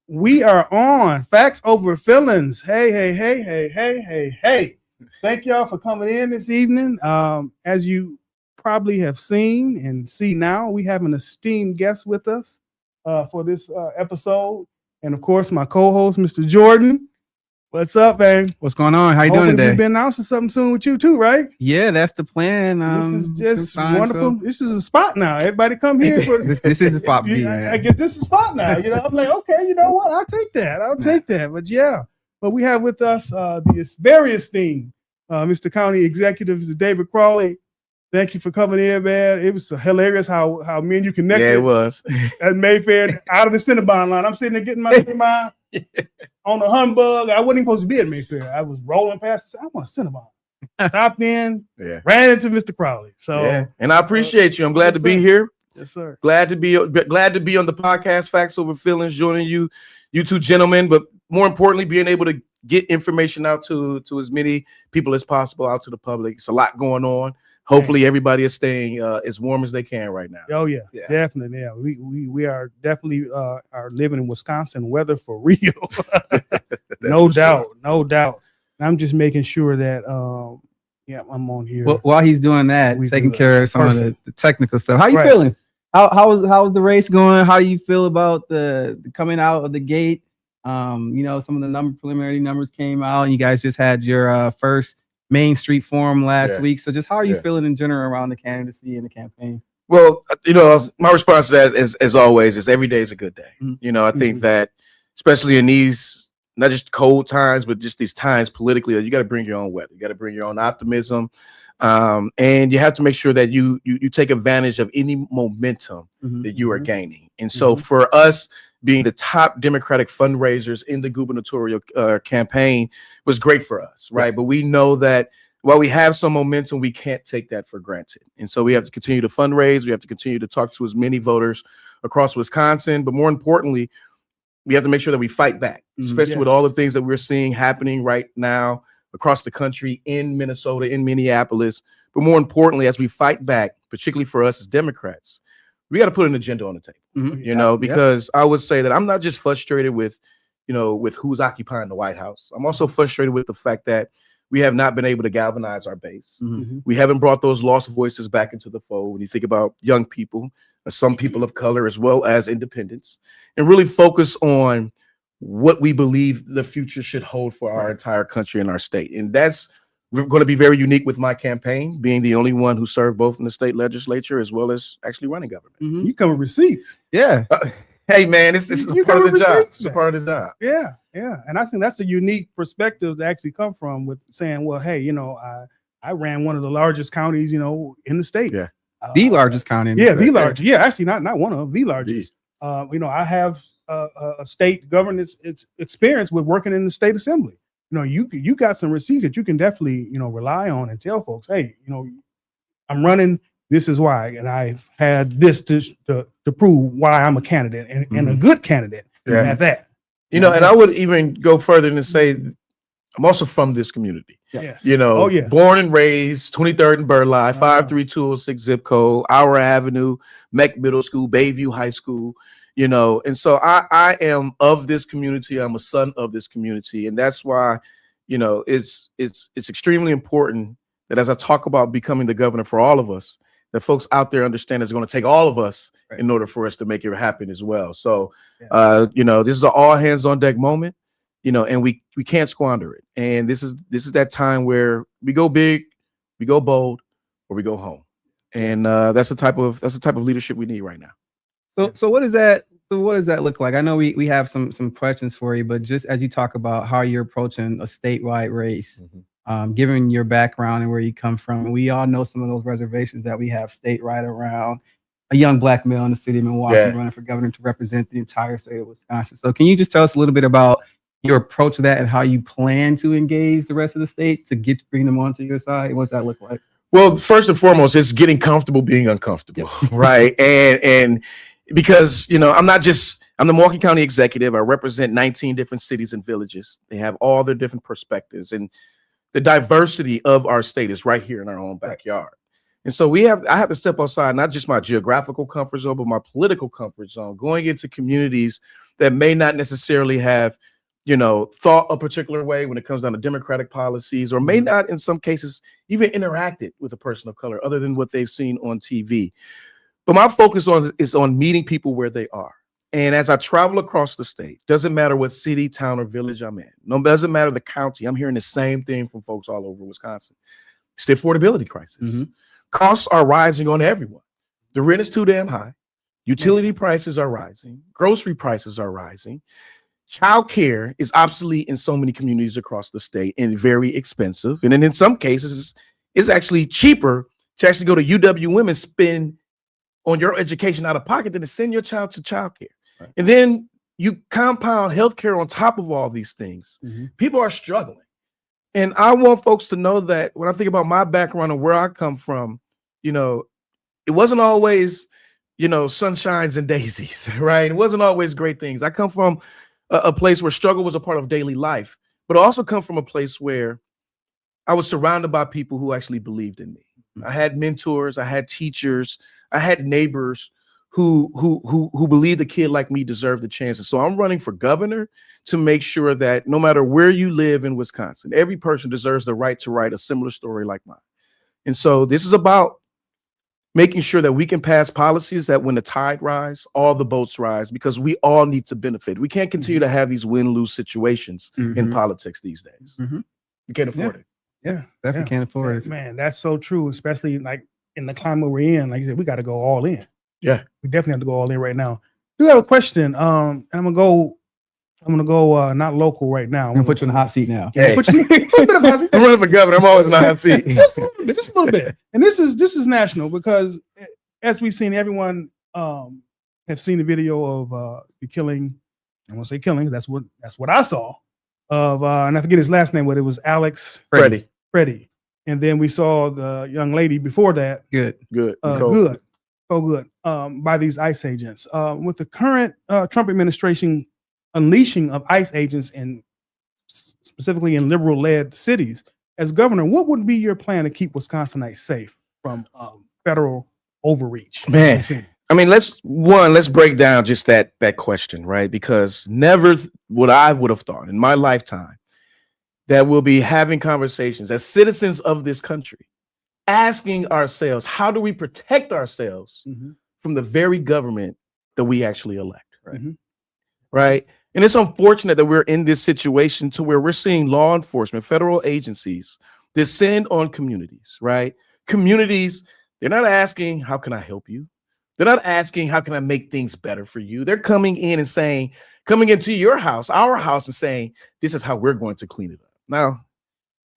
We are on Facts Over Feelings. Hey. Thank y'all for coming in this evening. As you probably have seen and see now, we have an esteemed guest with us for this episode. And of course, my co-host, Mr. Jordan. What's up, man? What's going on? How you doing today? We've been announcing something soon with you too, right? Yeah, that's the plan. This is just wonderful. So. This is a spot now. Everybody come here. For, this is a spot. I guess this is a spot now. You know, I'm like, okay, you know what? I'll take that. But yeah, but we have with us this very esteemed Mr. County Executive, David Crawley. Thank you for coming in, man. It was hilarious how me and you connected. Yeah, it was. At Mayfair, out of the Cinnabon line. I'm sitting there getting my on the humbug. I wasn't even supposed to be at Mayfair. I was rolling past. I want a Cinnabon. Stopped in, ran into Mr. Crowley. So, and I appreciate you. I'm glad to be here. Yes, sir. Glad to be on the podcast, Facts Over Feelings, joining you two gentlemen. But more importantly, being able to get information out to as many people as possible, out to the public. It's a lot going on. Hopefully, everybody is staying as warm as they can right now. Oh yeah, definitely. Yeah, we are definitely are living in Wisconsin weather for real. No doubt. I'm just making sure that I'm on here. Well, while he's doing that, taking care of some of the technical stuff. How you feeling? How was the race going? How do you feel about the coming out of the gate? Some of the preliminary numbers came out, and you guys just had your first Main Street Forum last week. So just how are you feeling in general around the candidacy and the campaign? Well, my response to that is, as always, is every day is a good day. Mm-hmm. I think that especially in these, not just cold times, but just these times politically, you got to bring your own weather. You got to bring your own optimism. And you have to make sure that you take advantage of any momentum that you are gaining. And so for us, being the top Democratic fundraisers in the gubernatorial campaign was great for us, right? But we know that while we have some momentum, we can't take that for granted. And so we have to continue to fundraise. We have to continue to talk to as many voters across Wisconsin. But more importantly, we have to make sure that we fight back, especially with all the things that we're seeing happening right now across the country, in Minnesota, in Minneapolis. But more importantly, as we fight back, particularly for us as Democrats, we got to put an agenda on the table, because I would say that I'm not just frustrated with who's occupying the White House. I'm also frustrated with the fact that we have not been able to galvanize our base. We haven't brought those lost voices back into the fold. When you think about young people, some people of color, as well as independents, and really focus on what we believe the future should hold for our entire country and our state. And that's going to be very unique with my campaign, being the only one who served both in the state legislature as well as actually running government. You come with receipts. Yeah. Hey, man, this is a part of the job. It's a part of the job. Yeah. And I think that's a unique perspective to actually come from, with saying, well, hey, I ran one of the largest counties, in the state. Yeah. The largest county. The largest. Yeah, actually not one of the largest. I have a state governance experience with working in the state assembly. You got some receipts that you can definitely, rely on and tell folks, hey, I'm running. This is why, and I've had this to prove why I'm a candidate and a good candidate at that. And I would even go further than say, I'm also from this community. Yes. Born and raised, 23rd and Burleigh, 53206 zip code, Our Avenue, Meck Middle School, Bayview High School. And so I am of this community. I'm a son of this community. And that's why, it's extremely important that as I talk about becoming the governor for all of us, that folks out there understand it's going to take all of us in order for us to make it happen as well. So, this is an all hands on deck moment, and we can't squander it. And this is that time where we go big, we go bold, or we go home. And that's the type of leadership we need right now. So what does that look like? I know we have some questions for you, but just as you talk about how you're approaching a statewide race, given your background and where you come from, and we all know some of those reservations that we have statewide around a young Black male in the city of Milwaukee running for governor to represent the entire state of Wisconsin. So can you just tell us a little bit about your approach to that and how you plan to engage the rest of the state to bring them onto your side? What's that look like? Well, first and foremost, it's getting comfortable being uncomfortable, right? And because, you know, I'm the Milwaukee County executive. I represent 19 different cities and villages. They have all their different perspectives, and the diversity of our state is right here in our own backyard. And so I have to step outside, not just my geographical comfort zone, but my political comfort zone, going into communities that may not necessarily have, you know, thought a particular way when it comes down to democratic policies, or may not, in some cases, even interacted with a person of color other than what they've seen on TV. But my focus is on meeting people where they are. And as I travel across the state, doesn't matter what city, town, or village I'm in, doesn't matter the county, I'm hearing the same thing from folks all over Wisconsin. It's the affordability crisis. Costs are rising on everyone. The rent is too damn high. Utility prices are rising. Grocery prices are rising. Childcare is obsolete in so many communities across the state and very expensive. And then in some cases, it's actually cheaper to actually go to UWM and spend on your education out of pocket than to send your child to childcare. Right. And then you compound healthcare on top of all these things. People are struggling. And I want folks to know that when I think about my background and where I come from, you know, it wasn't always, you know, sunshines and daisies, right? It wasn't always great things. I come from a place where struggle was a part of daily life, but I also come from a place where I was surrounded by people who actually believed in me. I had mentors, I had teachers, I had neighbors who believed a kid like me deserved the chance. And so I'm running for governor to make sure that no matter where you live in Wisconsin, every person deserves the right to write a similar story like mine. And so this is about making sure that we can pass policies that when the tide rise, all the boats rise, because we all need to benefit. We can't continue to have these win-lose situations in politics these days. We can't afford it. Yeah, definitely can't afford it. Man, that's so true, especially like in the climate we're in. Like you said, we got to go all in. Yeah, we definitely have to go all in right now. I do have a question. And I'm gonna go not local right now. I'm gonna put you in the hot seat now. Hey. I'm running for governor. I'm always in the hot seat. just a little bit. And this is national, because as we've seen, everyone have seen the video of the killing. I won't say killing. That's what I saw of, and I forget his last name, but it was Alex Freddie. And then we saw the young lady before that. Good. By these ICE agents. With the current Trump administration unleashing of ICE agents in specifically in liberal-led cities, as governor, what would be your plan to keep Wisconsinites safe from federal overreach? Man, I mean, let's break down just that question, right? Because never would have thought in my lifetime that we'll be having conversations as citizens of this country, asking ourselves, how do we protect ourselves from the very government that we actually elect, right? Right? And it's unfortunate that we're in this situation to where we're seeing law enforcement, federal agencies descend on communities, right? Communities, they're not asking, how can I help you? They're not asking, how can I make things better for you? They're coming into your house, our house, and saying, this is how we're going to clean it up. Now,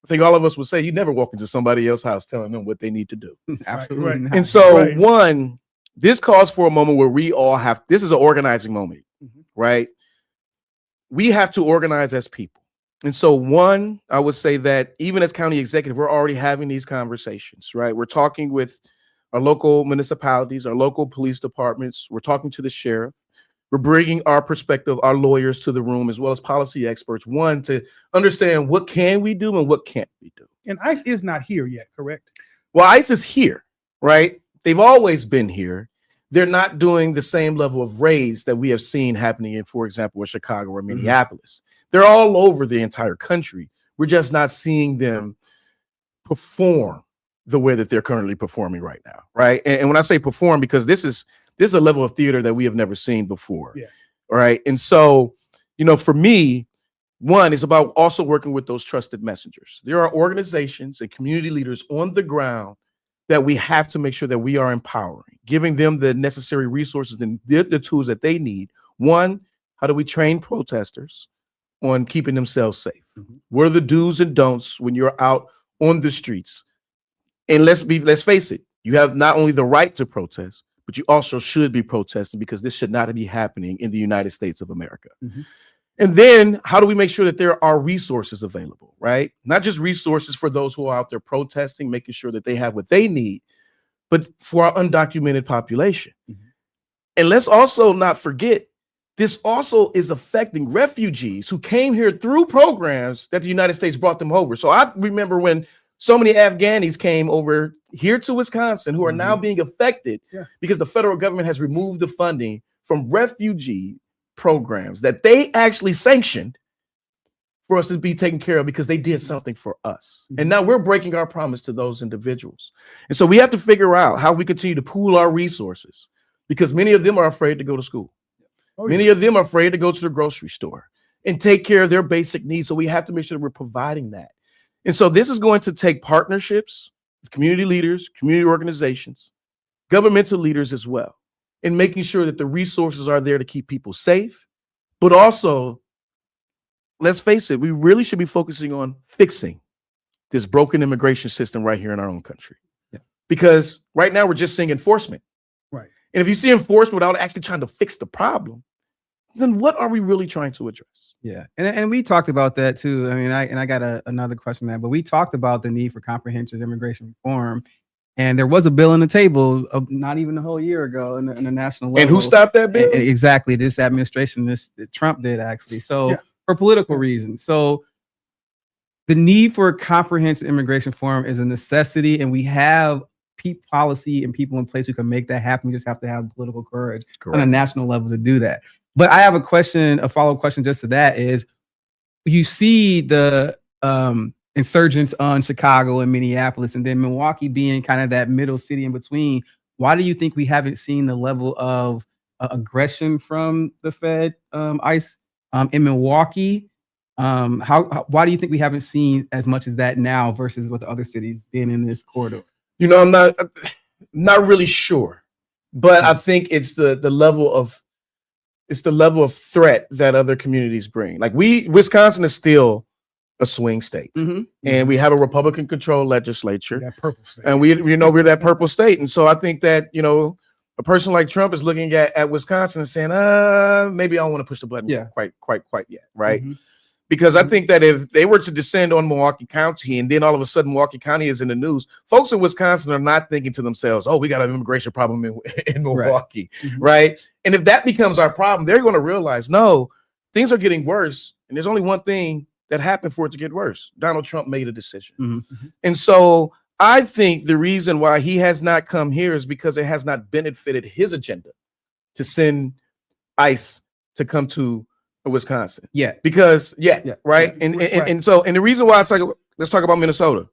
I think all of us would say you never walk into somebody else's house telling them what they need to do. Absolutely. Right. And so this calls for a moment where we all this is an organizing moment, right? We have to organize as people. And so I would say that even as county executive, we're already having these conversations, right? We're talking with our local municipalities, our local police departments. We're talking to the sheriff. We're bringing our perspective, our lawyers to the room, as well as policy experts, to understand what can we do and what can't we do. And ICE is not here yet, correct? Well, ICE is here, right? They've always been here. They're not doing the same level of raids that we have seen happening in, for example, Chicago or Minneapolis. They're all over the entire country. We're just not seeing them perform the way that they're currently performing right now, right? And when I say perform, because this is a level of theater that we have never seen before. Yes. All right. And so, for me, one is about also working with those trusted messengers. There are organizations and community leaders on the ground that we have to make sure that we are empowering, giving them the necessary resources and the tools that they need. One, how do we train protesters on keeping themselves safe? What are the do's and don'ts when you're out on the streets? And let's face it, you have not only the right to protest, but you also should be protesting, because this should not be happening in the United States of America. And then how do we make sure that there are resources available, right? Not just resources for those who are out there protesting, making sure that they have what they need, but for our undocumented population. Mm-hmm. And let's also not forget, this also is affecting refugees who came here through programs that the United States brought them over. So I remember when so many Afghanis came over here to Wisconsin who are now being affected because the federal government has removed the funding from refugee programs that they actually sanctioned for us to be taken care of because they did something for us. And now we're breaking our promise to those individuals. And so we have to figure out how we continue to pool our resources because many of them are afraid to go to school. Many of them are afraid to go to the grocery store and take care of their basic needs. So we have to make sure that we're providing that. And so this is going to take partnerships with community leaders, community organizations, governmental leaders as well, in making sure that the resources are there to keep people safe. But also, let's face it, we really should be focusing on fixing this broken immigration system right here in our own country. Because right now we're just seeing enforcement. Right. And if you see enforcement without actually trying to fix the problem, then what are we really trying to address? Yeah, and we talked about that too. I mean, I got another question there, but we talked about the need for comprehensive immigration reform, and there was a bill on the table not even a whole year ago in the national level. And who stopped that bill? Exactly, this administration, Trump did actually. So for political reasons. So the need for comprehensive immigration reform is a necessity, and we have policy and people in place who can make that happen. We just have to have political courage on a national level to do that. But I have a follow-up question just to that is, you see the insurgents on Chicago and Minneapolis, and then Milwaukee being kind of that middle city in between. Why do you think we haven't seen the level of aggression from the Fed, ICE in Milwaukee? Why do you think we haven't seen as much as that now versus what the other cities being in this corridor? You know, I'm not really sure, but I think it's the level of threat that other communities bring. Like Wisconsin is still a swing state, and we have a Republican controlled legislature, that purple state. and we're that purple state. And so I think that, a person like Trump is looking at Wisconsin and saying, maybe I don't want to push the button quite yet. Right. Because I think that if they were to descend on Milwaukee County and then all of a sudden Milwaukee County is in the news, folks in Wisconsin are not thinking to themselves, oh, we got an immigration problem in Milwaukee, right? And if that becomes our problem, they're going to realize, no, things are getting worse. And there's only one thing that happened for it to get worse. Donald Trump made a decision. And so I think the reason why he has not come here is because it has not benefited his agenda to send ICE to come to Wisconsin. Because right. And so the reason why it's like, let's talk about Minnesota,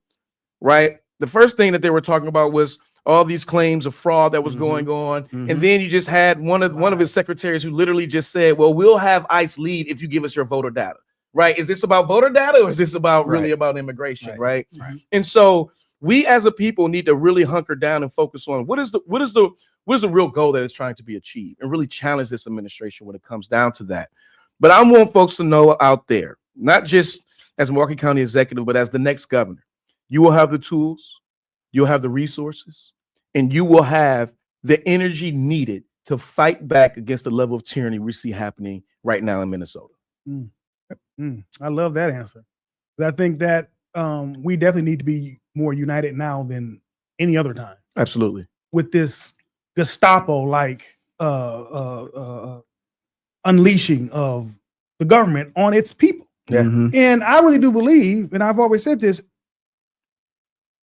right? The first thing that they were talking about was all these claims of fraud that was going on. And then you just had one of his secretaries who literally just said, well, we'll have ICE leave if you give us your voter data, right? Is this about voter data or is this about really about immigration, right? And so we as a people need to really hunker down and focus on what is the real goal that is trying to be achieved, and really challenge this administration when it comes down to that. But I want folks to know out there, not just as Milwaukee County executive, but as the next governor, you will have the tools, you'll have the resources, and you will have the energy needed to fight back against the level of tyranny we see happening right now in Minnesota. I love that answer. I think that we definitely need to be more united now than any other time. Absolutely. With this Gestapo-like unleashing of the government on its people. And I really do believe, and I've always said this,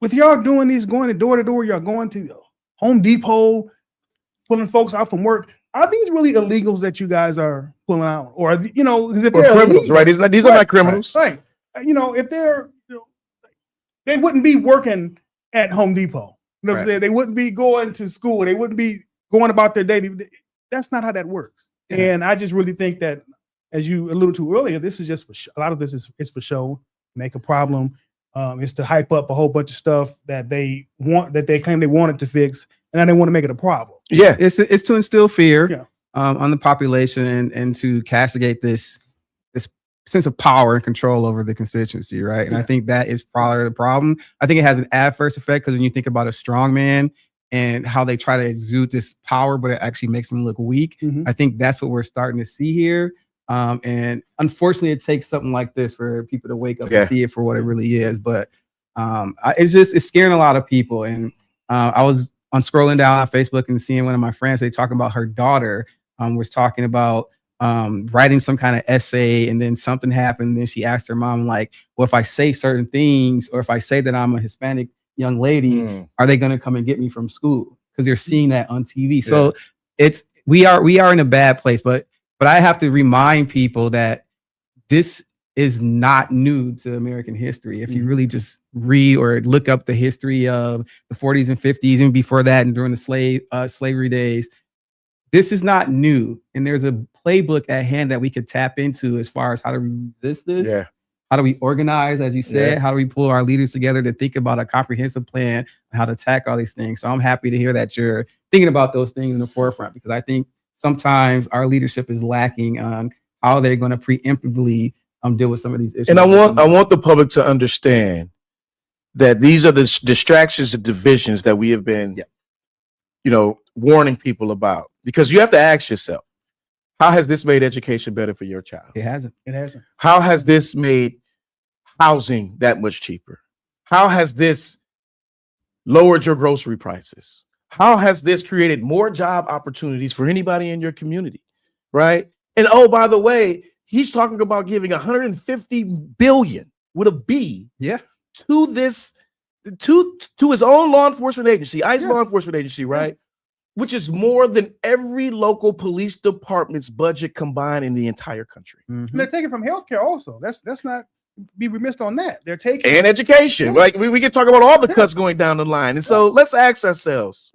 with y'all doing these, going to door to door, y'all going to Home Depot, pulling folks out from work. Are these really illegals that you guys are pulling out? Or, if they're criminals, illegal, right? These are not criminals. Right. If they're, they wouldn't be working at Home Depot. You know what I'm saying? They wouldn't be going to school. They wouldn't be going about their daily. That's not how that works. And I just really think that, as you alluded to earlier, this is just for show. A lot of this is for show, make a problem. It's to hype up a whole bunch of stuff that they want, that they claim they wanted to fix, and then they want to make it a problem. It's to instill fear on the population and to castigate this sense of power and control over the constituency, right? And I think that is probably the problem. I think it has an adverse effect because when you think about a strong man and how they try to exude this power, but it actually makes them look weak. I think that's what we're starting to see here. And unfortunately, it takes something like this for people to wake up and see it for what it really is. But it's scaring a lot of people. And I was scrolling down on Facebook and seeing one of my friends, they talking about her daughter was talking about writing some kind of essay, and then something happened. And then she asked her mom, like, well, if I say certain things, or if I say that I'm a Hispanic young lady, are they going to come and get me from school? Because they're seeing that on TV. So we are in a bad place, but I have to remind people that this is not new to American history. If you really just read or look up the history of the 40s and 50s, and before that, and during the slavery days, this is not new. And there's a playbook at hand that we could tap into as far as how to resist this. Yeah. How do we organize, as you said? How do we pull our leaders together to think about a comprehensive plan on how to attack all these things? So I'm happy to hear that you're thinking about those things in the forefront, because I think sometimes our leadership is lacking on how they're going to preemptively deal with some of these issues. And I want the public to understand that these are the distractions and divisions that we have been, warning people about. Because you have to ask yourself, how has this made education better for your child? It hasn't. How has this made housing that much cheaper? How has this lowered your grocery prices? How has this created more job opportunities for anybody in your community? Right? And oh, by the way, he's talking about giving 150 billion with a B to this to his own law enforcement agency, ICE law enforcement agency, right? Which is more than every local police department's budget combined in the entire country. And they're taking from healthcare also. That's not be remiss on that. They're taking and education. Like we can talk about all the cuts going down the line. And so let's ask ourselves,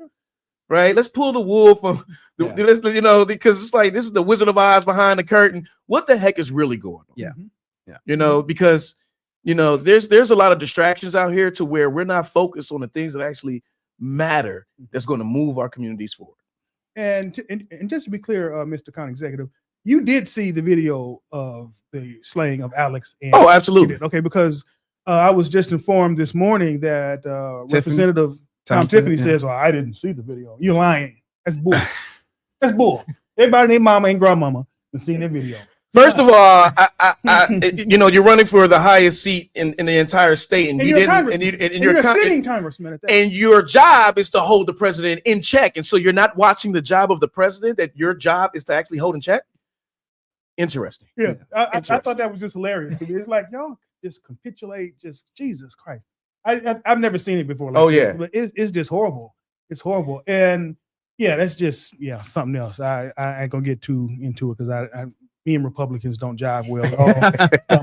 right? Let's pull the wool from because it's like this is the Wizard of Oz behind the curtain. What the heck is really going on? Because there's a lot of distractions out here to where we're not focused on the things that actually matter, that's going to move our communities forward. And just to be clear, Mr. County Executive, you did see the video of the slaying of Alex. And oh, absolutely. Okay, because I was just informed this morning that Representative Tom Tiffany says, "Well, I didn't see the video." You're lying. That's bull. That's bull. Everybody named mama and grandmama has seen that video. First of all, you're running for the highest seat in the entire state, and you're a sitting congressman at that. And your job is to hold the president in check, and so you're not watching the job of the president. That your job is to actually hold in check. Interesting. Yeah, I thought that was just hilarious. It's like y'all just capitulate. Just Jesus Christ. I've never seen it before. Like this, but it's just horrible. It's horrible, and that's just something else. I ain't gonna get too into it because me and Republicans don't jive well at all.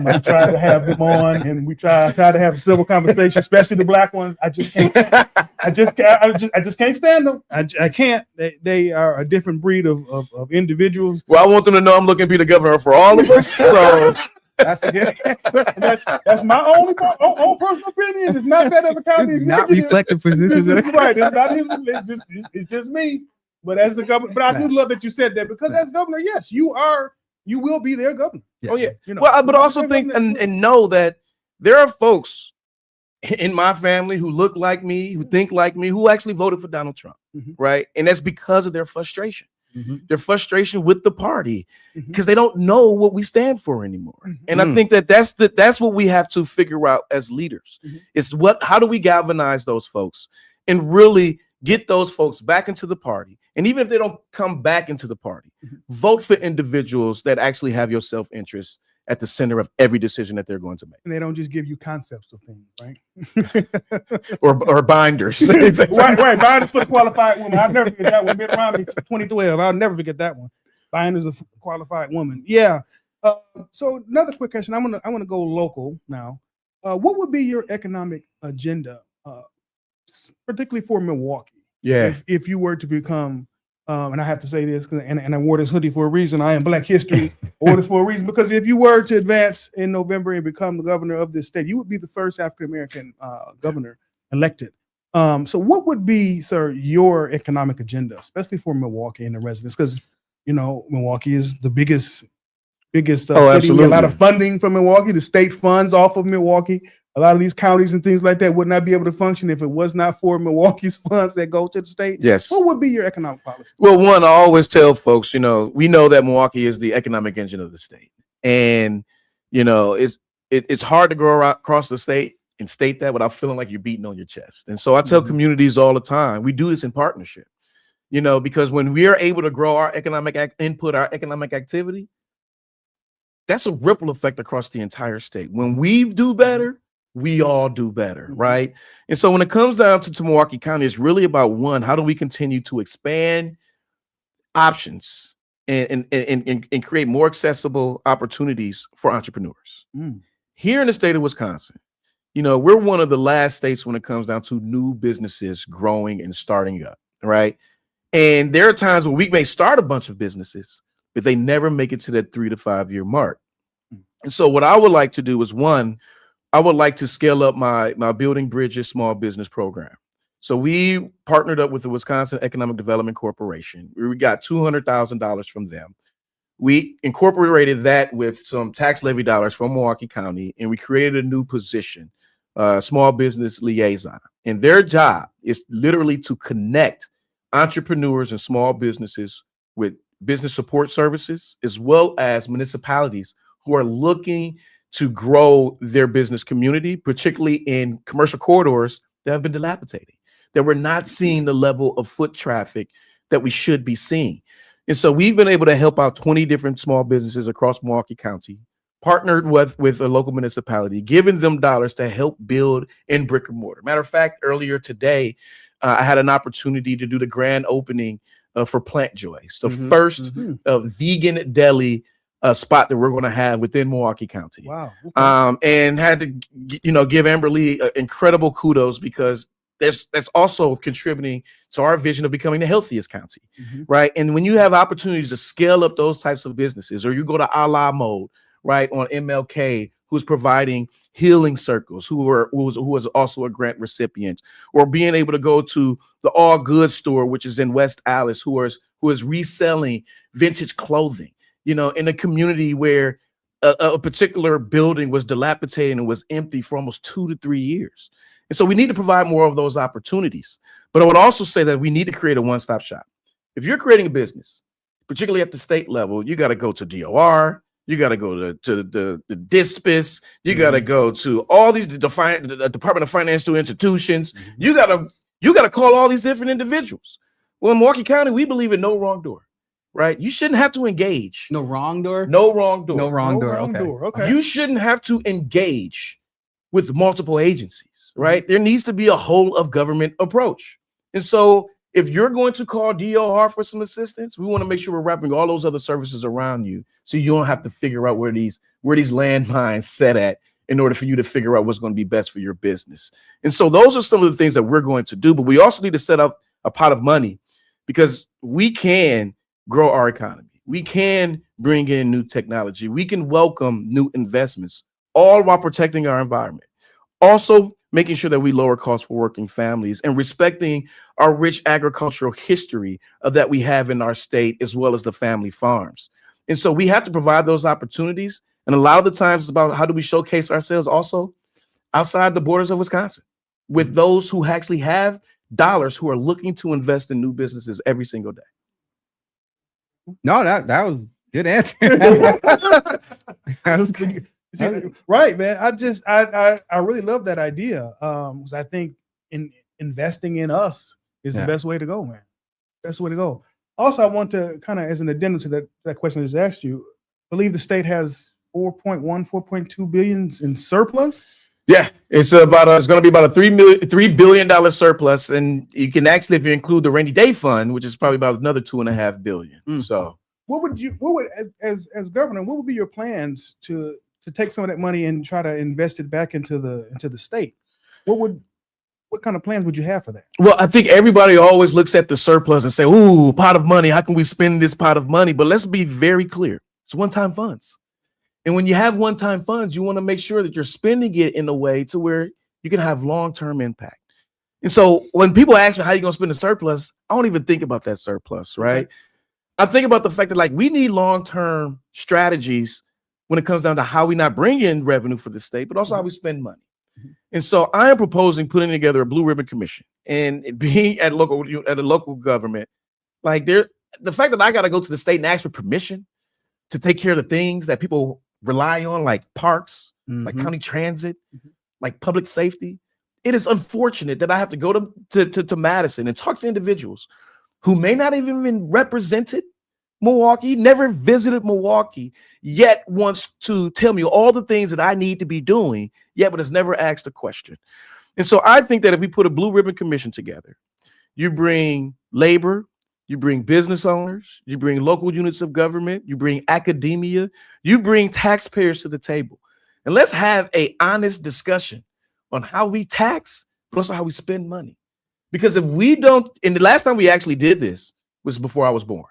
We try to have them on, and we try to have a civil conversation, especially the black ones. I just can't. I just can't stand them. I can't. They are a different breed of individuals. Well, I want them to know I'm looking to be the governor for all of us. So that's my own personal opinion. It's not that of the county executive. Not reflective position. Right. It's not his. It's just me. But as the governor, but I do love that you said that, because as governor, yes, you will be their governor. Oh yeah. But also think and know that there are folks in my family who look like me, who think like me, who actually voted for Donald Trump, right? And that's because of their frustration. Their frustration with the party, because they don't know what we stand for anymore. And I think that's what we have to figure out as leaders. Is how do we galvanize those folks and really get those folks back into the party? And even if they don't come back into the party, vote for individuals that actually have your self-interest at the center of every decision that they're going to make. And they don't just give you concepts of things, right? or binders. right. Binders for the qualified woman. I'll never forget that one. Mitt Romney, 2012. I'll never forget that one. Binders of qualified woman. Yeah. So another quick question. I want to go local now. What would be your economic agenda, particularly for Milwaukee? Yeah. If you were to become, and I have to say this, and I wore this hoodie for a reason. I am Black History. I wore this for a reason, because if you were to advance in November and become the governor of this state, you would be the first African American governor elected. So what would be, sir, your economic agenda, especially for Milwaukee and the residents? Because Milwaukee is the biggest biggest city. Absolutely. A lot of funding from Milwaukee. The state funds off of Milwaukee. A lot of these counties and things like that would not be able to function if it was not for Milwaukee's funds that go to the state. Yes. What would be your economic policy? Well, one, I always tell folks, we know that Milwaukee is the economic engine of the state. And, it's hard to go across the state and state that without feeling like you're beating on your chest. And so I tell communities all the time, we do this in partnership, because when we are able to grow our economic input, our economic activity, that's a ripple effect across the entire state. When we do better, we all do better, right? And so when it comes down to Milwaukee County, it's really about, one, how do we continue to expand options and create more accessible opportunities for entrepreneurs. Here in the state of Wisconsin, we're one of the last states when it comes down to new businesses growing and starting up, right? And there are times when we may start a bunch of businesses, but they never make it to that 3 to 5 year mark. And so what I would like to do is, one, I would like to scale up my Building Bridges small business program. So we partnered up with the Wisconsin Economic Development Corporation. We got $200,000 from them. We incorporated that with some tax levy dollars from Milwaukee County, and we created a new position, small business liaison. And their job is literally to connect entrepreneurs and small businesses with business support services, as well as municipalities who are looking to grow their business community, particularly in commercial corridors that have been dilapidated, that we're not seeing the level of foot traffic that we should be seeing. And so we've been able to help out 20 different small businesses across Milwaukee County, partnered with a local municipality, giving them dollars to help build in brick and mortar. Matter of fact, earlier today, I had an opportunity to do the grand opening for Plant Joys, the first vegan deli spot that we're going to have within Milwaukee County. Wow. Okay. And had to, give Amber Lee incredible kudos, because that's also contributing to our vision of becoming the healthiest county, right? And when you have opportunities to scale up those types of businesses, or you go to A La Mode, right, on MLK, who's providing healing circles, who is also a grant recipient, or being able to go to the All Good store, which is in West Allis, who is reselling vintage clothing, in a community where a particular building was dilapidated and was empty for almost 2 to 3 years. And so we need to provide more of those opportunities. But I would also say that we need to create a one-stop shop. If you're creating a business, particularly at the state level, you got to go to DOR, you got to go to the DISPIS, you got to go to all these the Department of Financial Institutions. You got to call all these different individuals. Well, in Milwaukee County, we believe in no wrong door, right? You shouldn't have to engage. No wrong door? No wrong door. No wrong door. Okay. You shouldn't have to engage with multiple agencies, right? There needs to be a whole of government approach. And so if you're going to call DOR for some assistance, we want to make sure we're wrapping all those other services around you, so you don't have to figure out where these landmines set at in order for you to figure out what's going to be best for your business. And so those are some of the things that we're going to do, but we also need to set up a pot of money, because we can grow our economy. We can bring in new technology. We can welcome new investments, all while protecting our environment. Also, making sure that we lower costs for working families and respecting our rich agricultural history that we have in our state, as well as the family farms. And so we have to provide those opportunities. And a lot of the times it's about how do we showcase ourselves also outside the borders of Wisconsin, with those who actually have dollars, who are looking to invest in new businesses every single day. No, that was good answer. That was good. Right, man. I really love that idea. Because I think investing in us is the best way to go, man. Best way to go. Also, I want to kind of, as an addendum to that question I just asked you, I believe the state has 4.2 billion in surplus. Yeah, it's going to be about a $3 billion surplus, and you can actually, if you include the rainy day fund, which is probably about another $2.5 billion. So, as governor, what would be your plans to take some of that money and try to invest it back into the state? What kind of plans would you have for that? Well, I think everybody always looks at the surplus and say, "Ooh, pot of money. How can we spend this pot of money?" But let's be very clear: it's one-time funds. And when you have one-time funds, you want to make sure that you're spending it in a way to where you can have long-term impact. And so when people ask me how you're going to spend the surplus, I don't even think about that surplus, right? Okay. I think about the fact that we need long-term strategies when it comes down to how we not bring in revenue for the state, but also how we spend money. Mhm. And so I am proposing putting together a blue ribbon commission and being at a local government, like the fact that I got to go to the state and ask for permission to take care of the things that people rely on, like parks, like county transit, like public safety. It is unfortunate that I have to go to Madison and talk to individuals who may not even been represented Milwaukee, never visited Milwaukee, yet wants to tell me all the things that I need to be doing, yet but has never asked a question. And so I think that if we put a blue ribbon commission together, you bring labor, you bring business owners, you bring local units of government, you bring academia, you bring taxpayers to the table. And let's have an honest discussion on how we tax, but also how we spend money. Because if we don't, and the last time we actually did this was before I was born.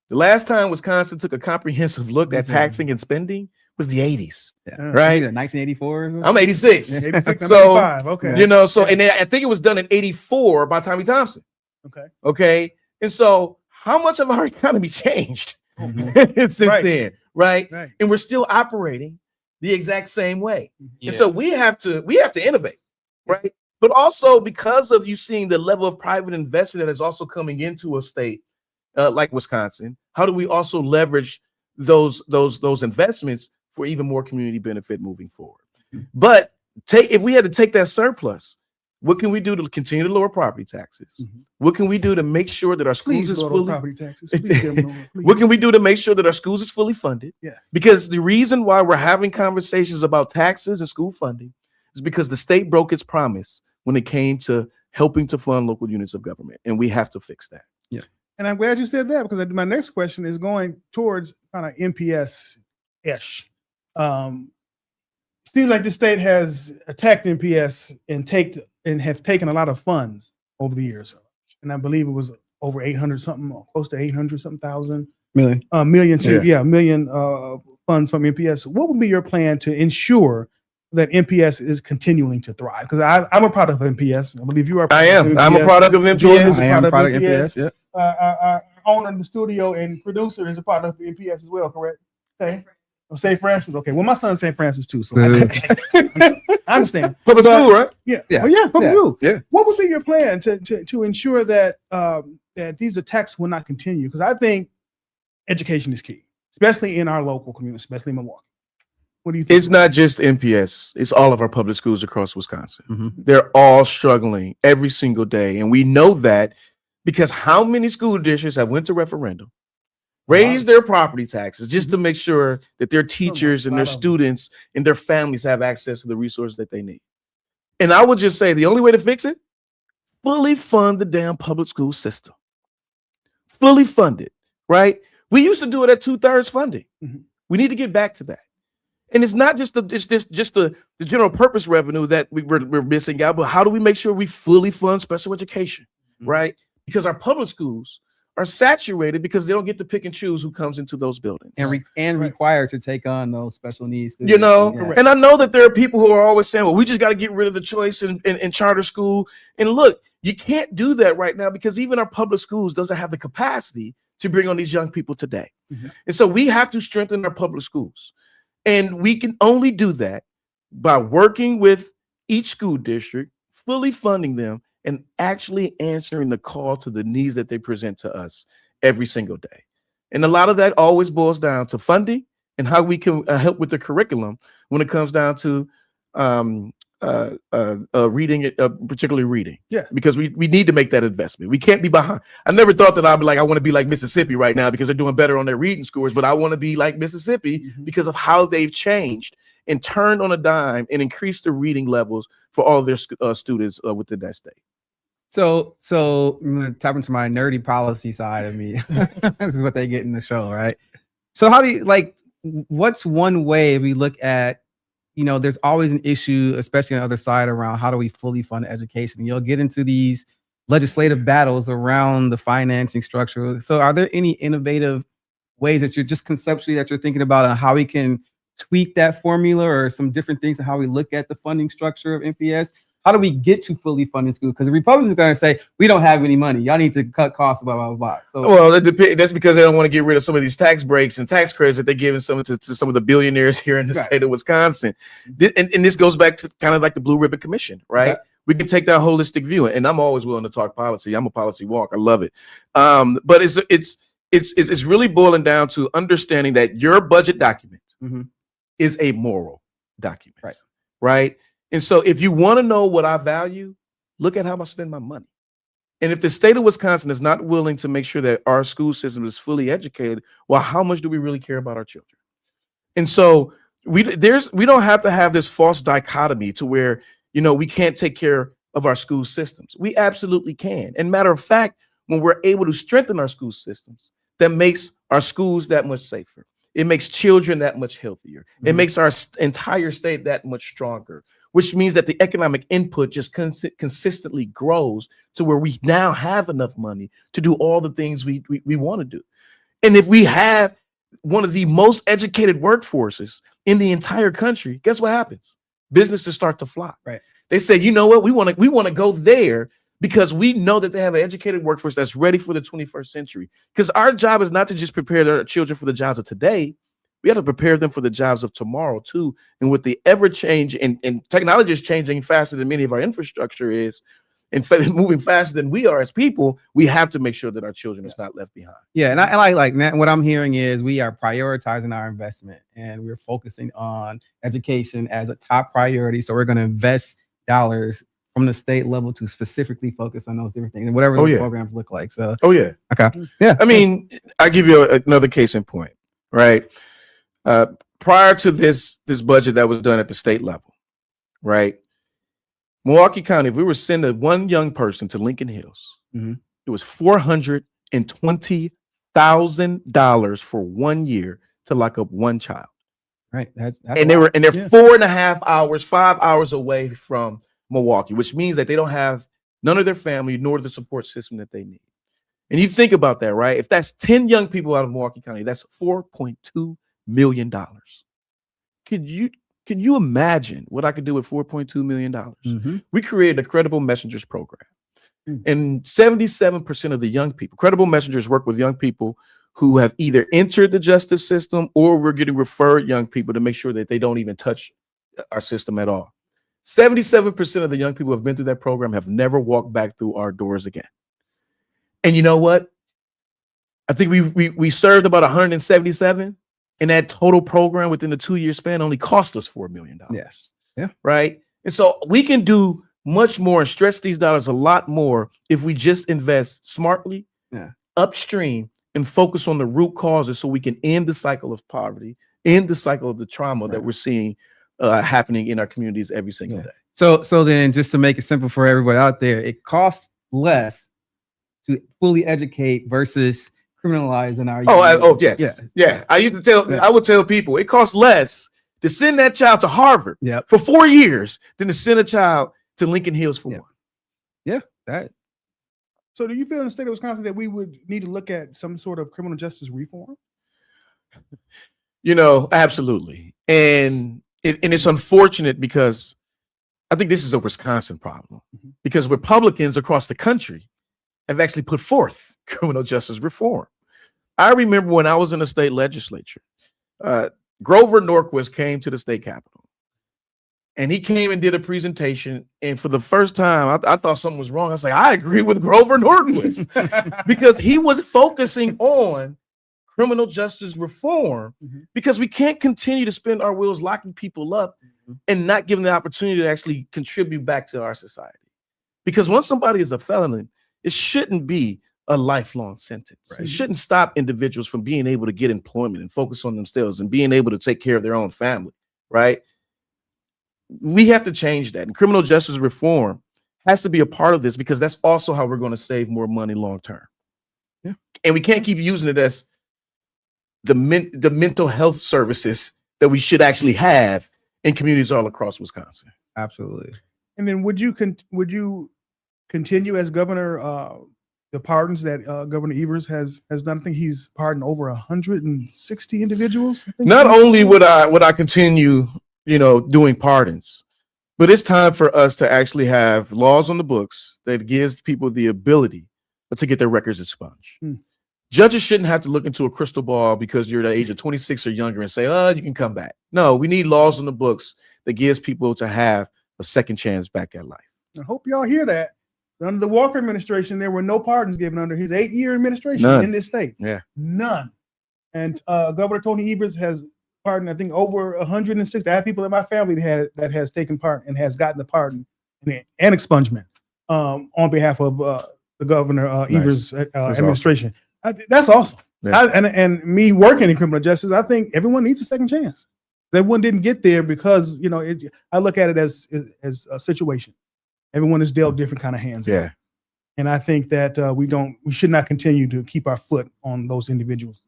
The last time Wisconsin took a comprehensive look at taxing and spending was the 80s, right? 1984. I'm 86. 86, So, 85. Okay. you know, so, and I think it was done in 84 by Tommy Thompson. Okay. Okay. And so how much of our economy changed since then, right? And we're still operating the exact same way. And so we have to innovate, right? But also because of you seeing the level of private investment that is also coming into a state like Wisconsin, how do we also leverage those investments for even more community benefit moving forward? But if we had to take that surplus, what can we do to continue to lower property taxes? What can we do to make sure that our schools is fully property taxes? Please. What can we do to make sure that our schools is fully funded? Yes. Because the reason why we're having conversations about taxes and school funding is because the state broke its promise when it came to helping to fund local units of government, and we have to fix that. Yeah. And I'm glad you said that, because my next question is going towards kind of MPS-ish. Seems like the state has attacked MPS and have taken a lot of funds over the years. And I believe it was over 800 something, or close to 800 something thousand million million funds from MPS. What would be your plan to ensure that MPS is continuing to thrive? Because I'm a product of MPS. I believe you are. I'm a product of MPS. I am a product of MPS. Yeah. Our owner of the studio and producer is a part of MPS as well, correct? Okay. Oh, St. Francis. Okay. Well, my son's St. Francis too, so I understand. Public school, right? Yeah. Yeah. Oh, yeah. Public school. Yeah. What would be your plan to ensure that that these attacks will not continue? Because I think education is key, especially in our local community, especially in Milwaukee. What do you think? It's not just MPS. It's all of our public schools across Wisconsin. They're all struggling every single day. And we know that because how many school districts have went to referendum, raised their property taxes just to make sure that their teachers and their students and their families have access to the resources that they need. And I would just say the only way to fix it, fully fund the damn public school system. Fully fund it, right? We used to do it at 2/3 funding. We need to get back to that. And it's not just the general purpose revenue that we're missing out, but how do we make sure we fully fund special education, right? Because our public schools are saturated because they don't get to pick and choose who comes into those buildings and required to take on those special needs. You know, and I know that there are people who are always saying, well, we just got to get rid of the choice in charter school. And look, you can't do that right now because even our public schools doesn't have the capacity to bring on these young people today. And so we have to strengthen our public schools. And we can only do that by working with each school district, fully funding them, and actually answering the call to the needs that they present to us every single day. And a lot of that always boils down to funding and how we can help with the curriculum when it comes down to reading, particularly reading. Yeah. Because we need to make that investment. We can't be behind. I never thought that I'd be like, I want to be like Mississippi right now because they're doing better on their reading scores, but I want to be like Mississippi because of how they've changed and turned on a dime and increased the reading levels for all of their students within that state. So I'm gonna tap into my nerdy policy side of me. This is what they get in the show, right? So how do you what's one way we look at, there's always an issue, especially on the other side, around how do we fully fund education? And you'll get into these legislative battles around the financing structure. So are there any innovative ways that you're just conceptually that you're thinking about on how we can tweak that formula or some different things on how we look at the funding structure of MPS? how do we get to fully funding school? Because the Republicans are going to say, we don't have any money. Y'all need to cut costs, blah, blah, blah. So, well, that's because they don't want to get rid of some of these tax breaks and tax credits that they're giving to some of the billionaires here in the state of Wisconsin. And this goes back to kind of like the Blue Ribbon Commission, right? Okay. We can take that holistic view, and I'm always willing to talk policy. I'm a policy walk. I love it. But it's really boiling down to understanding that your budget document is a moral document, right? And so if you want to know what I value, look at how I spend my money. And if the state of Wisconsin is not willing to make sure that our school system is fully educated, well, how much do we really care about our children? And so we don't have to have this false dichotomy to where, we can't take care of our school systems. We absolutely can. And matter of fact, when we're able to strengthen our school systems, that makes our schools that much safer. It makes children that much healthier. It makes our entire state that much stronger, which means that the economic input just consistently grows to where we now have enough money to do all the things we want to do. And if we have one of the most educated workforces in the entire country, guess what happens? Businesses start to fly. Right. They say, you know what, we want to go there because we know that they have an educated workforce that's ready for the 21st century. Because our job is not to just prepare our children for the jobs of today. We have to prepare them for the jobs of tomorrow too. And with the ever change and technology is changing faster than many of our infrastructure is, and moving faster than we are as people, we have to make sure that our children is not left behind. Yeah, and I like what I'm hearing is we are prioritizing our investment and we're focusing on education as a top priority. So we're going to invest dollars from the state level to specifically focus on those different things and whatever those programs look like. So, okay, yeah. I mean, I give you another case in point, right? Prior to this budget that was done at the state level, right? Milwaukee County, if we were sending one young person to Lincoln Hills, it was $420,000 for 1 year to lock up one child. Right. That's and they're 4.5 hours, 5 hours away from Milwaukee, which means that they don't have none of their family nor the support system that they need. And you think about that, right? If that's 10 young people out of Milwaukee County, that's $4.2 million. Can you imagine what I could do with $4.2 million? We created a Credible Messengers program. And 77% of the young people, Credible Messengers work with young people who have either entered the justice system or we're getting referred young people to make sure that they don't even touch our system at all. 77% of the young people who have been through that program have never walked back through our doors again. And you know what? I think we served about 177, and that total program within the 2-year span only cost us $4 million. Yes. Yeah. Right. And so we can do much more and stretch these dollars a lot more if we just invest smartly, upstream, and focus on the root causes so we can end the cycle of poverty, end the cycle of the trauma that we're seeing happening in our communities every single day. So then just to make it simple for everybody out there, it costs less to fully educate versus criminalizing our yes. I would tell people it costs less to send that child to Harvard for 4 years than to send a child to Lincoln Hills for one. Yeah, that. So do you feel in the state of Wisconsin that we would need to look at some sort of criminal justice reform? Absolutely. And it's unfortunate because I think this is a Wisconsin problem because Republicans across the country have actually put forth criminal justice reform. I remember when I was in the state legislature, Grover Norquist came to the state capitol and he came and did a presentation. And for the first time, I thought something was wrong. I was like, I agree with Grover Norquist because he was focusing on criminal justice reform because we can't continue to spin our wheels locking people up and not giving the opportunity to actually contribute back to our society. Because once somebody is a felon, it shouldn't be a lifelong sentence. Right. It shouldn't stop individuals from being able to get employment and focus on themselves and being able to take care of their own family, right? We have to change that. And criminal justice reform has to be a part of this because that's also how we're going to save more money long term. Yeah. And we can't keep using it as the mental health services that we should actually have in communities all across Wisconsin. Absolutely. And then would you continue as governor the pardons that Governor Evers has done? I think he's pardoned over 160 individuals. Not only would I continue, doing pardons, But it's time for us to actually have laws on the books that gives people the ability to get their records expunged. Judges shouldn't have to look into a crystal ball because you're the age of 26 or younger and say, oh, you can come back. No, we need laws on the books that gives people to have a second chance back at life. I hope y'all hear that. Under the Walker administration, there were no pardons given under his 8-year administration in this state. Yeah. None. And Governor Tony Evers has pardoned, I think, over 160. I have people in my family that has taken part and has gotten the pardon and expungement on behalf of the Governor Evers administration. Awesome. That's awesome. Yeah. And me working in criminal justice, I think everyone needs a second chance. That one didn't get there because, you know, I look at it as a situation. Everyone is dealt different kind of hands. Yeah. And I think that we should not continue to keep our foot on those individuals.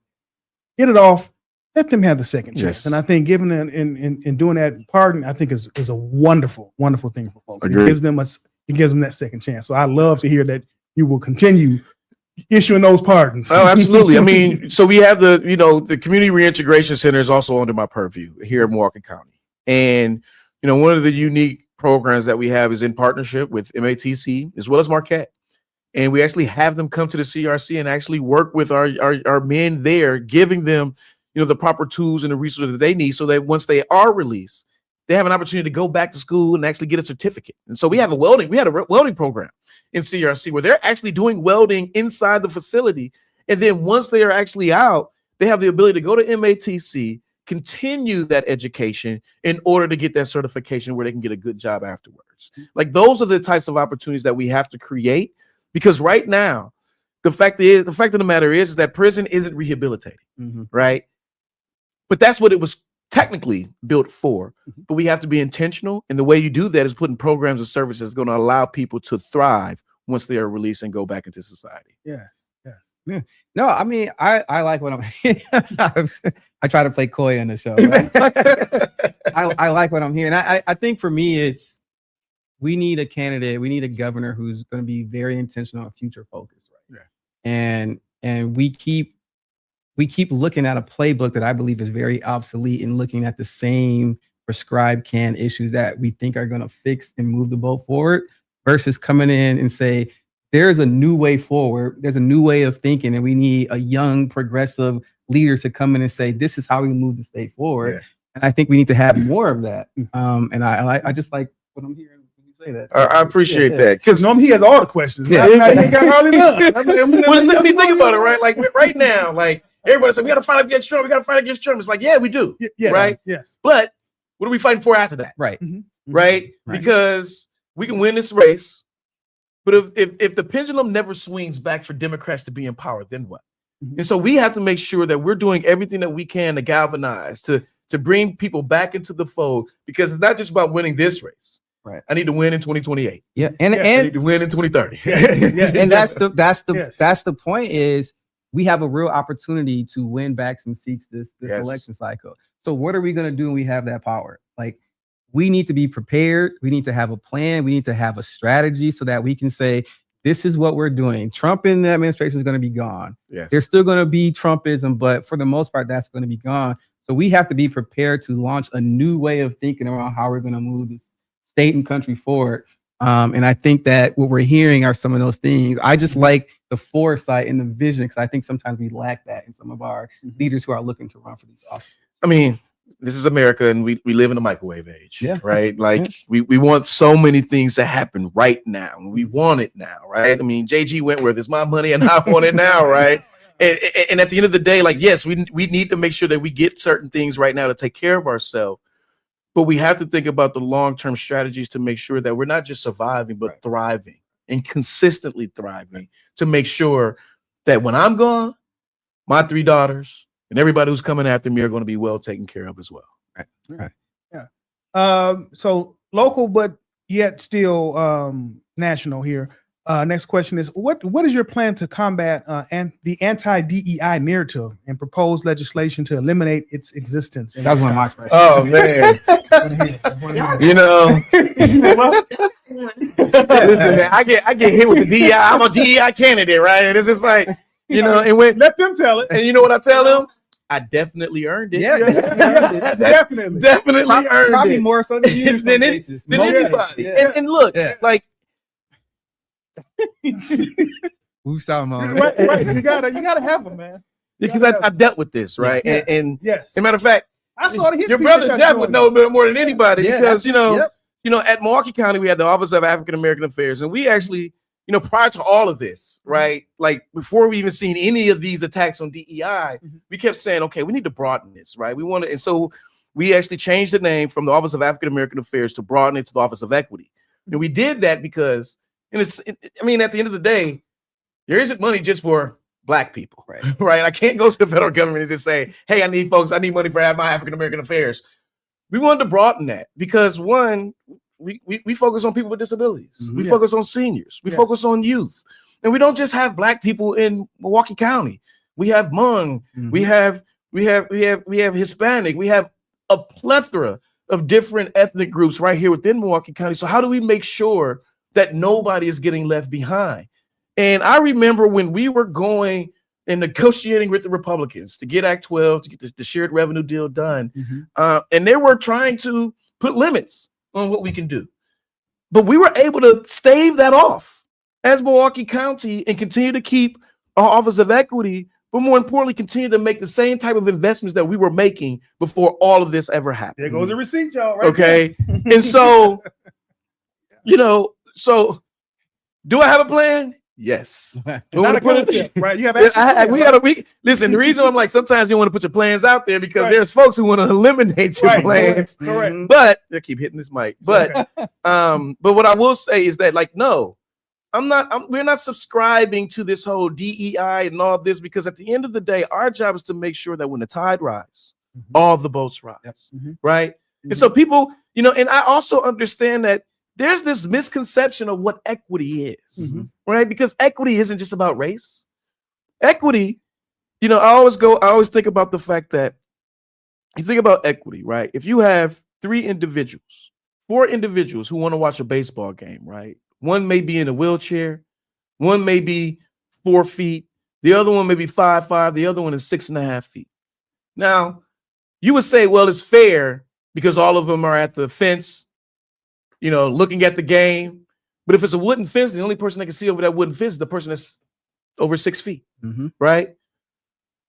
Get it off. Let them have the second chance. Yes. And I think giving in doing that pardon, I think is a wonderful, wonderful thing for folks. Agreed. It gives them that second chance. So I love to hear that you will continue issuing those pardons. Oh, absolutely. I mean, so we have the community reintegration center is also under my purview here in Milwaukee County. And, one of the unique programs that we have is in partnership with MATC as well as Marquette. And we actually have them come to the CRC and actually work with our men there, giving them, the proper tools and the resources that they need so that once they are released, they have an opportunity to go back to school and actually get a certificate. And so we had a welding program in CRC where they're actually doing welding inside the facility. And then once they are actually out, they have the ability to go to MATC, continue that education in order to get that certification where they can get a good job afterwards. Like those are the types of opportunities that we have to create, because right now, the fact of the matter is that prison isn't rehabilitating, right? But that's what it was technically built for. But we have to be intentional. And the way you do that is putting programs and services that's going to allow people to thrive once they are released and go back into society. Yes. Yeah. No, I mean, I like what I'm hearing. I try to play coy on the show. Right? I like what I'm hearing. I think for me, we need a candidate. We need a governor who's going to be very intentional and future focused. Right. Yeah. And we keep looking at a playbook that I believe is very obsolete and looking at the same prescribed canned issues that we think are going to fix and move the boat forward versus coming in and say, there's a new way forward. There's a new way of thinking, and we need a young, progressive leader to come in and say, this is how we move the state forward. Yeah. And I think we need to have more of that. And I just like what I'm hearing when you say that. I appreciate that. Because normally he has all the questions. Yeah. He ain't got hardly none. Let me think about it, right? Like right now, like everybody said, we got to fight against Trump. We got to fight against Trump. It's like, yeah, we do. Yeah, right? Yes. But what are we fighting for after that? Right. Right? Because we can win this race. But if the pendulum never swings back for Democrats to be in power, then what? And so we have to make sure that we're doing everything that we can to galvanize, to bring people back into the fold, because it's not just about winning this race. Right. I need to win in 2028. Yeah. I need to win in 2030. And that's the point is we have a real opportunity to win back some seats this election cycle. So what are we going to do when we have that power? Like, we need to be prepared. We need to have a plan. We need to have a strategy so that we can say, this is what we're doing. Trump in the administration is going to be gone. Yes. There's still going to be Trumpism, but for the most part, that's going to be gone. So we have to be prepared to launch a new way of thinking around how we're going to move this state and country forward. And I think that what we're hearing are some of those things. I just like the foresight and the vision, because I think sometimes we lack that in some of our leaders who are looking to run for these offices. I mean, this is America, and we live in a microwave age, right? Like we want so many things to happen right now. We want it now, right? I mean, JG Wentworth is my money, and I want it now, right? And at the end of the day, like, yes, we need to make sure that we get certain things right now to take care of ourselves, but we have to think about the long-term strategies to make sure that we're not just surviving, but thriving and consistently thriving, to make sure that when I'm gone, my 3 daughters and everybody who's coming after me are going to be well taken care of as well. Right. Yeah. So local, but yet still national here. Next question is, what is your plan to combat the anti-DEI narrative and propose legislation to eliminate its existence? That was one of my questions. Oh, man. Listen, man, I get hit with the DEI. I'm a DEI candidate, right? And it's just like, and when let them tell it. And you know what I tell them? I definitely earned it. Yeah, definitely. Definitely earned probably it. more so than you in some Than cases. anybody. Yeah. And look, Yeah. like Woo Salmon. Right. You gotta have them, man. because I dealt with this, right? Yeah. And Yes. as a matter of fact, I saw the hit your piece brother that Jeff got would going know on. a bit more than anybody Yeah. because Yep. at Milwaukee County we had the Office of African American Affairs, and we actually, prior to all of this, right, like before we even seen any of these attacks on DEI, we kept saying, okay, we need to broaden this, right? We want to, and so we actually changed the name from the Office of African American Affairs to broaden it to the Office of Equity, and we did that because, at the end of the day, there isn't money just for Black people, right? Right? I can't go to the federal government and just say, hey, I need money for my African American affairs. We wanted to broaden that because one, we focus on people with disabilities. We focus on seniors. We focus on youth. And we don't just have Black people in Milwaukee County. We have Hmong. We have Hispanic. We have a plethora of different ethnic groups right here within Milwaukee County. So how do we make sure that nobody is getting left behind? And I remember when we were going and negotiating with the Republicans to get Act 12, to get the shared revenue deal done. And they were trying to put limits on what we can do. But we were able to stave that off as Milwaukee County and continue to keep our Office of Equity, but more importantly, continue to make the same type of investments that we were making before all of this ever happened. There goes a receipt, y'all. Right Okay. And so, so do I have a plan? Yes. Not a concept, right? You have action. Listen, the reason I'm like, sometimes you want to put your plans out there because there's folks who want to eliminate your plans. Correct. But they keep hitting this mic. But but what I will say is that, like, no, we're not subscribing to this whole DEI and all this, because at the end of the day, our job is to make sure that when the tide rises, all the boats rise. Right. And so people, and I also understand that there's this misconception of what equity is, right? Because equity isn't just about race. Equity, I always think about the fact that you think about equity, right? If you have 4 individuals who want to watch a baseball game, right? One may be in a wheelchair, one may be 4 feet, the other one may be 5'5", the other one is 6.5 feet. Now, you would say, well, it's fair because all of them are at the fence, looking at the game. But if it's a wooden fence, the only person that can see over that wooden fence is the person that's over 6 feet, right?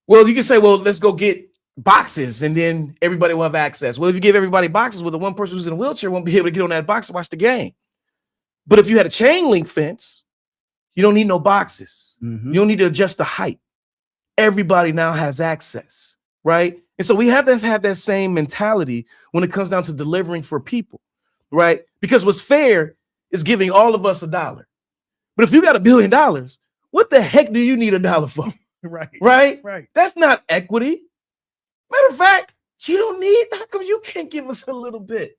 Well, you can say, well, let's go get boxes and then everybody will have access. Well, if you give everybody boxes, well, the one person who's in a wheelchair won't be able to get on that box to watch the game. But if you had a chain link fence, you don't need no boxes. You don't need to adjust the height. Everybody now has access, right? And so we have to have that same mentality when it comes down to delivering for people. Right? Because what's fair is giving all of us $1. But if you got $1 billion, what the heck do you need $1 for? Right. That's not equity. Matter of fact, you don't need, how come you can't give us a little bit,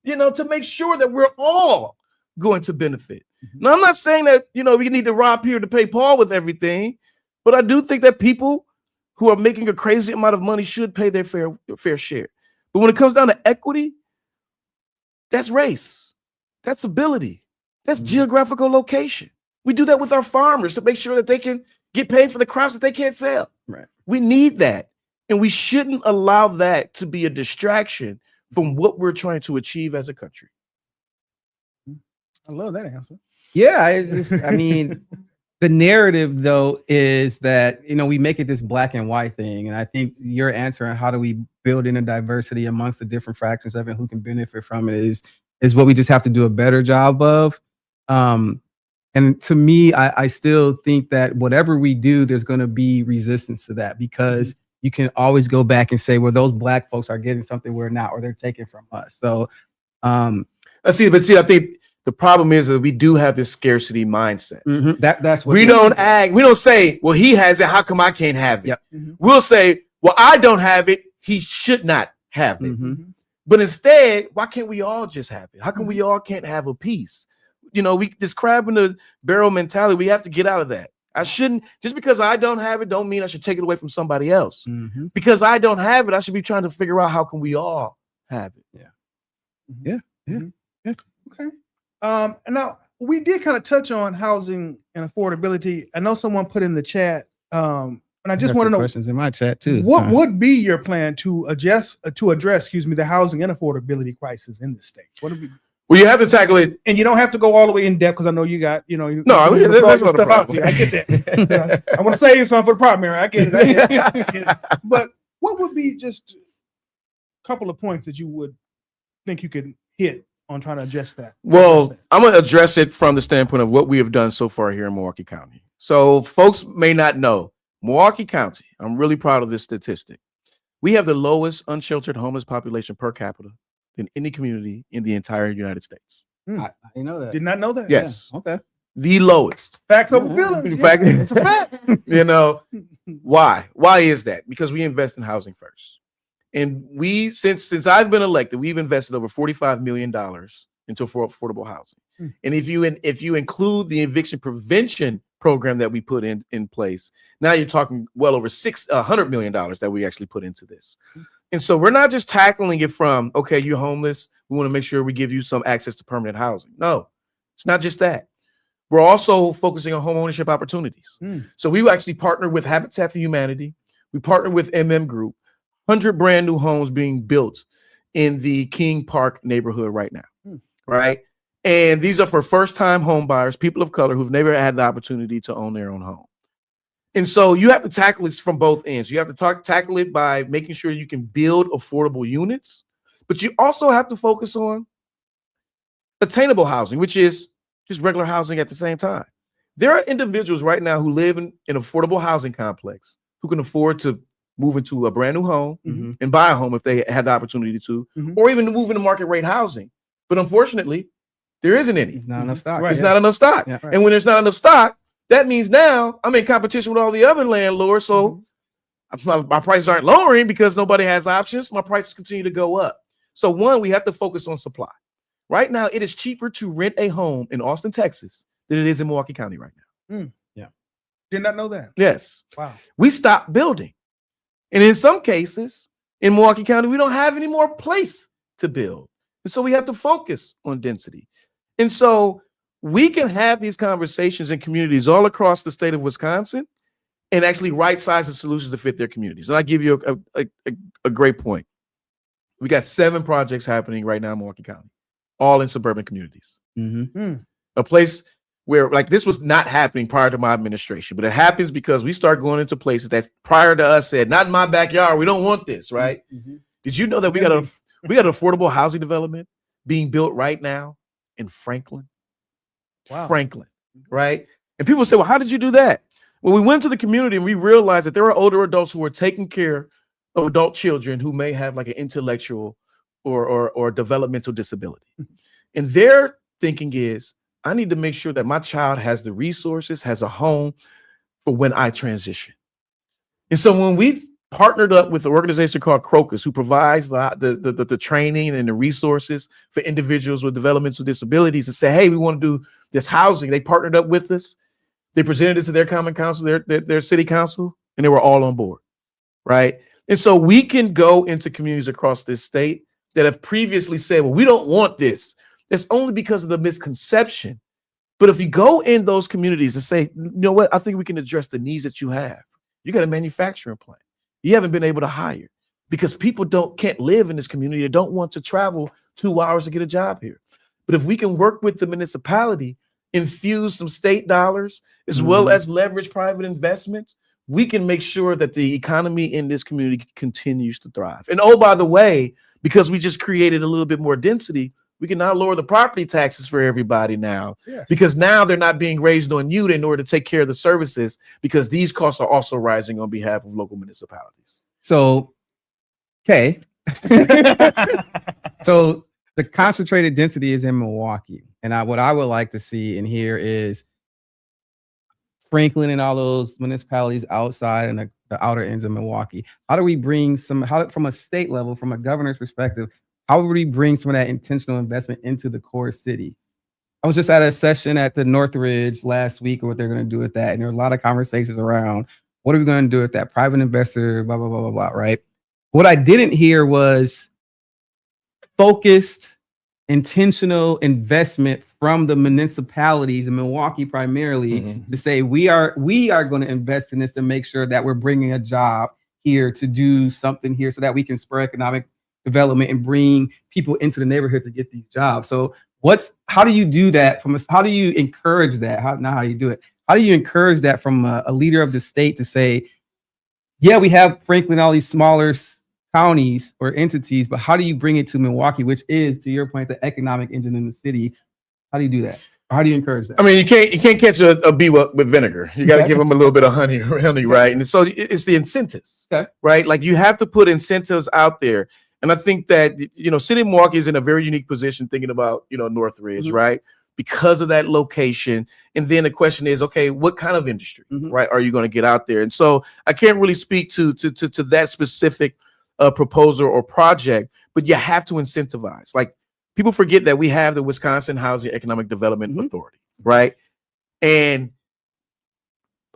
to make sure that we're all going to benefit? Now, I'm not saying that, we need to rob Peter to pay Paul with everything, but I do think that people who are making a crazy amount of money should pay their fair share. But when it comes down to equity, that's race, that's ability, that's geographical location. We do that with our farmers to make sure that they can get paid for the crops that they can't sell. Right. We need that. And we shouldn't allow that to be a distraction from what we're trying to achieve as a country. I love that answer. Yeah, I mean, the narrative though is that, we make it this black and white thing. And I think your answer on how do we build in a diversity amongst the different fractions of it, who can benefit from it is what we just have to do a better job of. And to me, I still think that whatever we do, there's going to be resistance to that, because you can always go back and say, well, those Black folks are getting something we're not, or they're taking from us. So I think the problem is that we do have this scarcity mindset. That's what we don't say, well, he has it, how come I can't have it? Yep. We'll say, well, I don't have it, he should not have it. But instead, why can't we all just have it? How come we all can't have a piece? This crab in the barrel mentality, we have to get out of that. I shouldn't, just because I don't have it, don't mean I should take it away from somebody else. Because I don't have it, I should be trying to figure out how can we all have it. Yeah. Okay. And now we did kind of touch on housing and affordability. I know someone put in the chat And I just want to know questions in my chat too. what would be your plan to address, the housing and affordability crisis in the state? What would be? Well, you have to tackle it. And you don't have to go all the way in depth because I know you got, No, I mean, that's not a problem. I get that. I want to save some for the primary. I get it. But what would be just a couple of points that you would think you could hit on trying to address that? Well, I'm going to address it from the standpoint of what we have done so far here in Milwaukee County. So folks may not know, Milwaukee County, I'm really proud of this statistic. We have the lowest unsheltered homeless population per capita than any community in the entire United States. I didn't know that. Did not know that. Yes. Yeah. Okay. The lowest. Facts over feelings. In fact, It's a fact. You know, why? Why is that? Because we invest in housing first. And we, since I've been elected, we've invested over $45 million into affordable housing. And if you include the eviction prevention program that we put in place, now you're talking well over $100 million that we actually put into this. And so we're not just tackling it from, okay, you're homeless, we want to make sure we give you some access to permanent housing. No, it's not just that. We're also focusing on home ownership opportunities. So we actually partnered with Habitat for Humanity. We partnered with Group, 100 brand new homes being built in the King Park neighborhood right now, right? And these are for first-time home buyers, people of color who've never had the opportunity to own their own home. And so you have to tackle this from both ends. You have to tackle it by making sure you can build affordable units, but you also have to focus on attainable housing, which is just regular housing at the same time. There are individuals right now who live in an affordable housing complex who can afford to move into a brand new home and buy a home if they had the opportunity to, or even to move into market rate housing. But unfortunately, there isn't any. It's not enough stock. There's not enough stock. Yeah. And when there's not enough stock, that means now I'm in competition with all the other landlords. So my prices aren't lowering because nobody has options. My prices continue to go up. So one, we have to focus on supply. Right now, it is cheaper to rent a home in Austin, Texas than it is in Milwaukee County right now. Yeah. Did not know that. Yes. Wow. We stopped building. And in some cases in Milwaukee County, we don't have any more place to build. And so we have to focus on density. And so we can have these conversations in communities all across the state of Wisconsin and actually right-size the solutions to fit their communities. And I give you a great point. We got 7 projects happening right now in Milwaukee County, all in suburban communities. A place where like this was not happening prior to my administration, but it happens because we start going into places that's prior to us said, not in my backyard. We don't want this, right? Did you know that we got an affordable housing development being built right now in Franklin? Wow. Franklin, right? And people say, well, how did you do that? Well, we went to the community and we realized that there are older adults who are taking care of adult children who may have like an intellectual or developmental disability. And their thinking is, I need to make sure that my child has the resources, has a home for when I transition. And so when we've partnered up with an organization called Crocus, who provides the training and the resources for individuals with developmental disabilities, and say, hey, we want to do this housing. They partnered up with us. They presented it to their common council, their city council, and they were all on board, right? And so we can go into communities across this state that have previously said, well, we don't want this. It's only because of the misconception. But if you go in those communities and say, you know what, I think we can address the needs that you have. You got a manufacturing plant. You haven't been able to hire because people can't live in this community. They don't want to travel 2 hours to get a job here. But if we can work with the municipality, infuse some state dollars, as well as leverage private investments, we can make sure that the economy in this community continues to thrive. And oh, by the way, because we just created a little bit more density, we can now lower the property taxes for everybody now, because now they're not being raised on you in order to take care of the services, because these costs are also rising on behalf of local municipalities. So, okay. So the concentrated density is in Milwaukee. And what I would like to see in here is Franklin and all those municipalities outside and the outer ends of Milwaukee. How do we bring from a state level, from a governor's perspective, how would we bring some of that intentional investment into the core city? I was just at a session at the Northridge last week, or what they're going to do with that. And there are a lot of conversations around what are we going to do with that private investor, blah, blah, blah, blah, blah, right? What I didn't hear was focused intentional investment from the municipalities in Milwaukee primarily to say we are going to invest in this to make sure that we're bringing a job here to do something here so that we can spur economic development and bring people into the neighborhood to get these jobs. So how do you do that how do you encourage that? How do you do it? How do you encourage that from a leader of the state to say, yeah, we have Franklin, all these smaller counties or entities, but how do you bring it to Milwaukee, which is, to your point, the economic engine in the city? How do you do that? Or how do you encourage that? I mean, you can't catch a bee with vinegar. You got to give them a little bit of honey, right? And so it's the incentives, right? Like you have to put incentives out there. And I think that, City of Milwaukee is in a very unique position thinking about, Northridge, right? Because of that location. And then the question is, okay, what kind of industry, right, are you going to get out there? And so I can't really speak to that specific proposal or project, but you have to incentivize. Like people forget that we have the Wisconsin Housing Economic Development Authority, right? And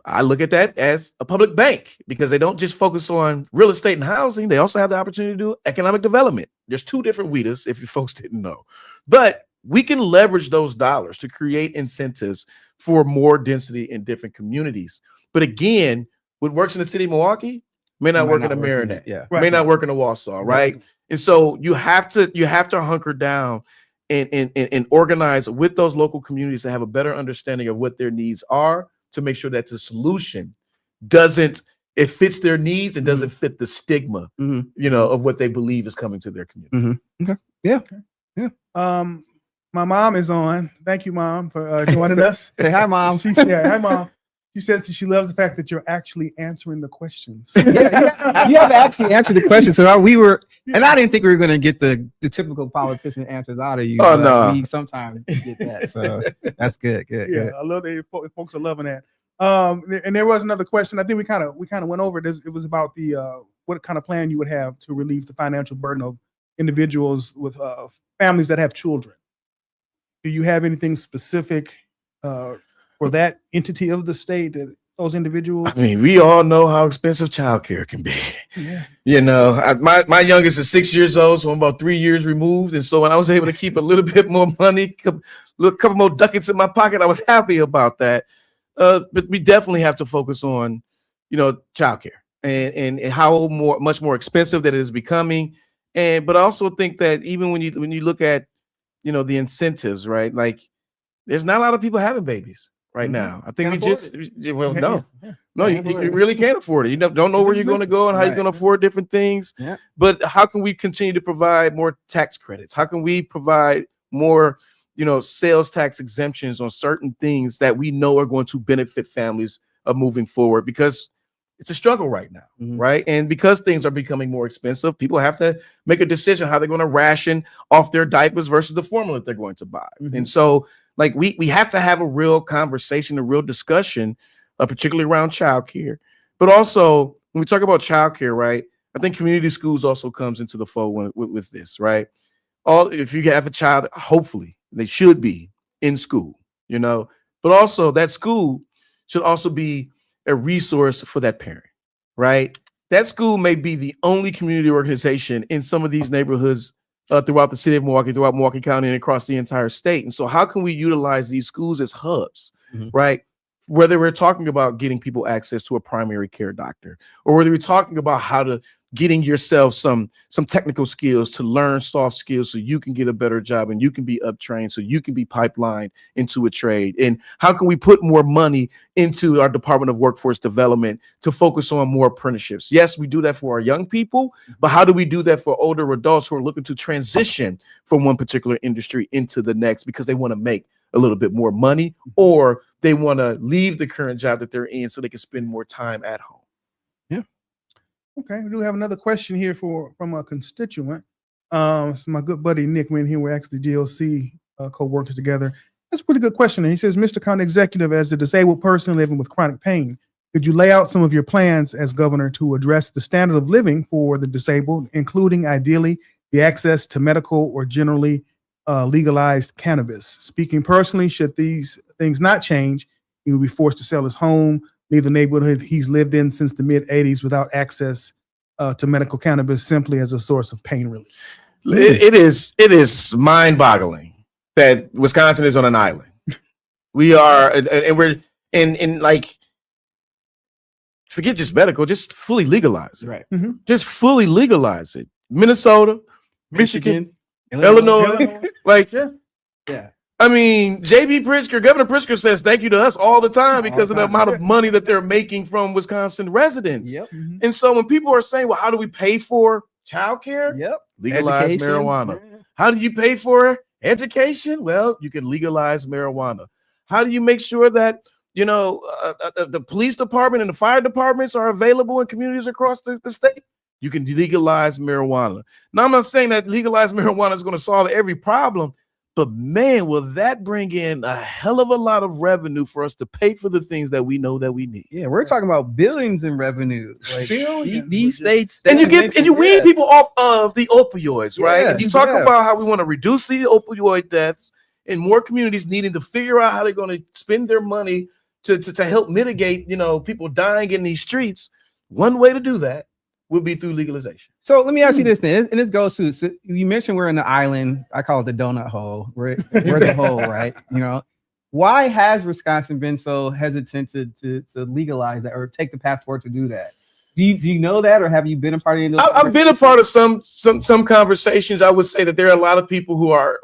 I look at that as a public bank because they don't just focus on real estate and housing. They also have the opportunity to do economic development. There's two different WIDAs, if you folks didn't know, but we can leverage those dollars to create incentives for more density in different communities. But again, what works in the city of Milwaukee may not work in a Marinette, may not work in a Wausau, right? And so you have to hunker down and organize with those local communities to have a better understanding of what their needs are, to make sure that the solution it fits their needs and doesn't fit the stigma, of what they believe is coming to their community. Okay. Yeah. My mom is on. Thank you, Mom, for joining us. Hey, hi, Mom. Hi, Mom. She says she loves the fact that you're actually answering the questions. You have actually answered the question. So and I didn't think we were going to get the typical politician answers out of you. Oh, no. We sometimes get that. So that's good. Good. I love that folks are loving that. And there was another question. I think we kind of went over this. It was about the what kind of plan you would have to relieve the financial burden of individuals with families that have children. Do you have anything specific for that entity of the state, that those individuals? I mean, we all know how expensive childcare can be. Yeah. My youngest is 6 years old, so I'm about 3 years removed. And so when I was able to keep a little bit more money, a couple more ducats in my pocket, I was happy about that. But we definitely have to focus on, childcare and how much more expensive that it is becoming. But I also think that even when you look at, the incentives, right? Like there's not a lot of people having babies right now. I think you really can't afford it. You don't know where you're going to go and how you're going to afford different things. Yeah. But how can we continue to provide more tax credits? How can we provide more, sales tax exemptions on certain things that we know are going to benefit families moving forward? Because it's a struggle right now, right? And because things are becoming more expensive, people have to make a decision how they're going to ration off their diapers versus the formula that they're going to buy. And so, like, we have to have a real conversation, a real discussion, particularly around childcare. But also, when we talk about childcare, right, I think community schools also comes into the fold with this, right? If you have a child, hopefully they should be in school, but also that school should also be a resource for that parent, right? That school may be the only community organization in some of these neighborhoods throughout the city of Milwaukee, throughout Milwaukee County, and across the entire state. And so how can we utilize these schools as hubs, right? Whether we're talking about getting people access to a primary care doctor, or whether we're talking about how to getting yourself some technical skills to learn soft skills so you can get a better job and you can be uptrained so you can be pipelined into a trade. And how can we put more money into our Department of Workforce Development to focus on more apprenticeships? Yes, we do that for our young people, but how do we do that for older adults who are looking to transition from one particular industry into the next because they want to make a little bit more money, or they want to leave the current job that they're in so they can spend more time at home? Okay, we do have another question here from a constituent. So my good buddy Nick went here. We're actually GLC co-workers together. That's a pretty good question. And he says, Mr. County Executive, as a disabled person living with chronic pain, could you lay out some of your plans as governor to address the standard of living for the disabled, including ideally the access to medical or generally legalized cannabis? Speaking personally, should these things not change, he will be forced to sell his home, leave the neighborhood he's lived in since the mid-'80s without access to medical cannabis simply as a source of pain relief. It is mind-boggling that Wisconsin is on an island. We are, and we're in like, forget just medical, just fully legalize it. Right. Just fully legalize it. Minnesota, Michigan, Illinois. Like, Yeah. I mean, Governor Pritzker says thank you to us all the time because of the amount of money that they're making from Wisconsin residents. Yep. And so when people are saying, well, how do we pay for childcare? Yep. Legalize Education. marijuana. Yeah. How do you pay for education? Well, you can legalize marijuana. How do you make sure that, the police department and the fire departments are available in communities across the state? You can legalize marijuana. Now, I'm not saying that legalized marijuana is going to solve every problem, but man, will that bring in a hell of a lot of revenue for us to pay for the things that we know that we need. Yeah, we're talking about billions in revenue. Like, Billions. these states, And you wean people off of the opioids, right? Yeah, And you talk yeah. about how we want to reduce the opioid deaths and more communities needing to figure out how they're going to spend their money to help mitigate, people dying in these streets. One way to do that would be through legalization. So let me ask you this then, and this goes to, so you mentioned we're in the island. I call it the donut hole. We're the hole, right? Why has Wisconsin been so hesitant to legalize that or take the path forward to do that? Do you know that, or have you been a part of any of those? I've been a part of some conversations. I would say that there are a lot of people who are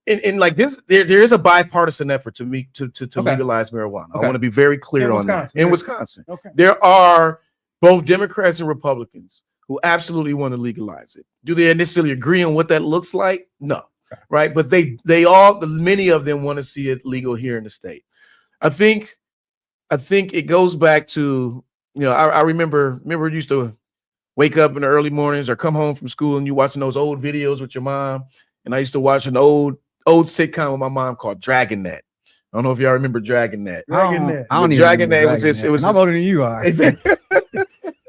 in like this. There is a bipartisan effort to legalize marijuana. I want to be very clear on that. In Wisconsin, there are both Democrats and Republicans who absolutely want to legalize it. Do they necessarily agree on what that looks like? No, right? But many of them want to see it legal here in the state. I think it goes back to, I remember you used to wake up in the early mornings or come home from school and you watching those old videos with your mom. And I used to watch an old sitcom with my mom called Dragnet. I don't know if y'all remember Dragnet. Dragnet. I don't even Dragnet remember was just, it was I'm older than you are.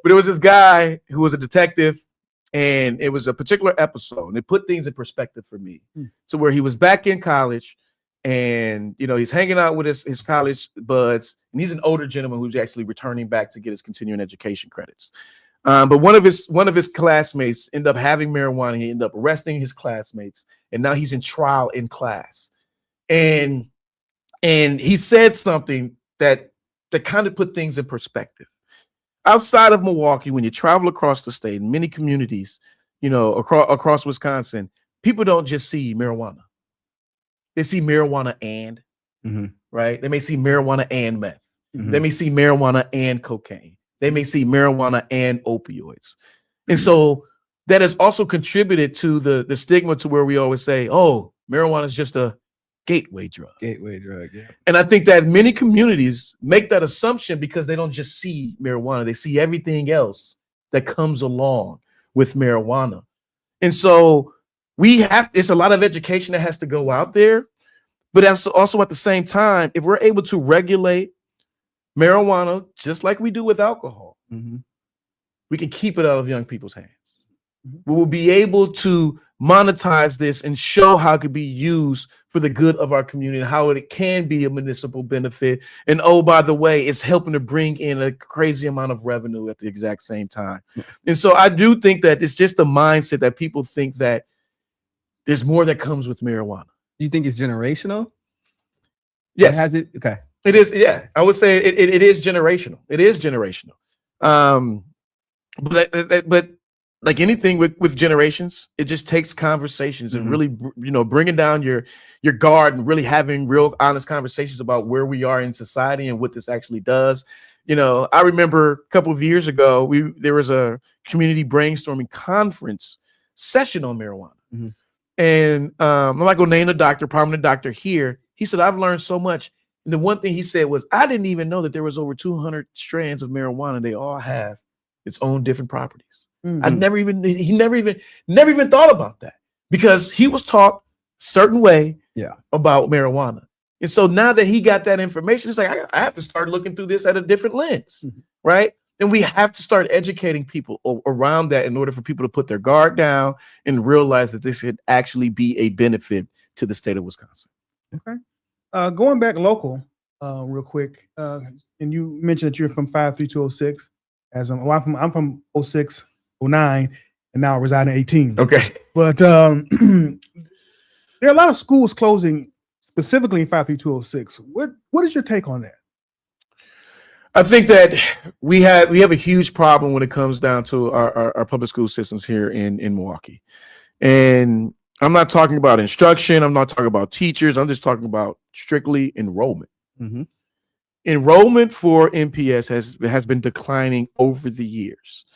But it was this guy who was a detective, and it was a particular episode, and it put things in perspective for me. So where he was back in college, and he's hanging out with his college buds, and he's an older gentleman who's actually returning back to get his continuing education credits. But one of his classmates ended up having marijuana. He ended up arresting his classmates, and now he's in trial in class. And he said something that kind of put things in perspective. Outside of Milwaukee, when you travel across the state, in many communities, across Wisconsin, people don't just see marijuana. They see marijuana and, right? They may see marijuana and meth. They may see marijuana and cocaine. They may see marijuana and opioids. And so that has also contributed to the stigma to where we always say, oh, marijuana is just a gateway drug. Yeah. And I think that many communities make that assumption because they don't just see marijuana, they see everything else that comes along with marijuana. And so it's a lot of education that has to go out there, but that's also at the same time, if we're able to regulate marijuana just like we do with alcohol, we can keep it out of young people's hands. We will be able to monetize this and show how it could be used for the good of our community and how it can be a municipal benefit. And oh, by the way, it's helping to bring in a crazy amount of revenue at the exact same time. And so I do think that it's just a mindset that people think that there's more that comes with marijuana. Do you think it's generational? Yes. Okay. It is. Yeah, I would say it is generational. It is generational. But like anything with generations, it just takes conversations and really, bringing down your guard and really having real honest conversations about where we are in society and what this actually does. I remember a couple of years ago, there was a community brainstorming conference session on marijuana. And I'm not going to name the doctor, prominent doctor here. He said, I've learned so much. And the one thing he said was, I didn't even know that there was over 200 strands of marijuana. They all have its own different properties. He never even thought about that because he was taught a certain way about marijuana. And so now that he got that information, it's like, I have to start looking through this at a different lens, right? And we have to start educating people around that in order for people to put their guard down and realize that this could actually be a benefit to the state of Wisconsin. Okay. Going back local, real quick, and you mentioned that you're from 53206. I'm from 06, 09, and now I reside in 18. Okay. But there are a lot of schools closing, specifically in 53206. What is your take on that? I think that we have a huge problem when it comes down to our public school systems here in Milwaukee. And I'm not talking about instruction. I'm not talking about teachers. I'm just talking about strictly enrollment. Mm-hmm. Enrollment for MPS has been declining over the years.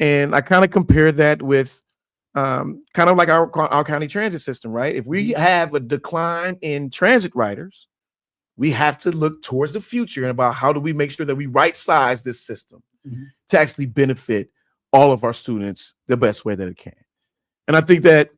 And I kind of compare that with kind of like our county transit system, right? If we have a decline in transit riders, we have to look towards the future and about how do we make sure that we right size this system to actually benefit all of our students the best way that it can. And I think that,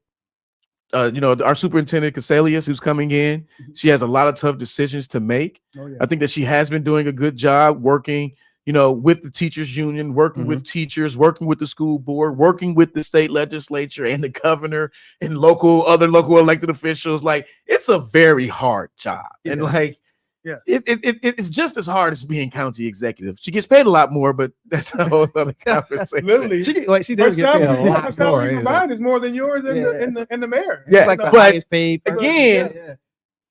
our superintendent Caselius, who's coming in, she has a lot of tough decisions to make. Oh, yeah. I think that she has been doing a good job working, with the teachers union, working with teachers, working with the school board, working with the state legislature and the governor and other local elected officials. Like, it's a very hard job. Yeah. And like, yeah, it's just as hard as being county executive. She gets paid a lot more, but that's a whole other conversation. Literally, she does get paid a lot more. Combined is more than yours and the mayor. Yeah, Like the but highest paid person. again,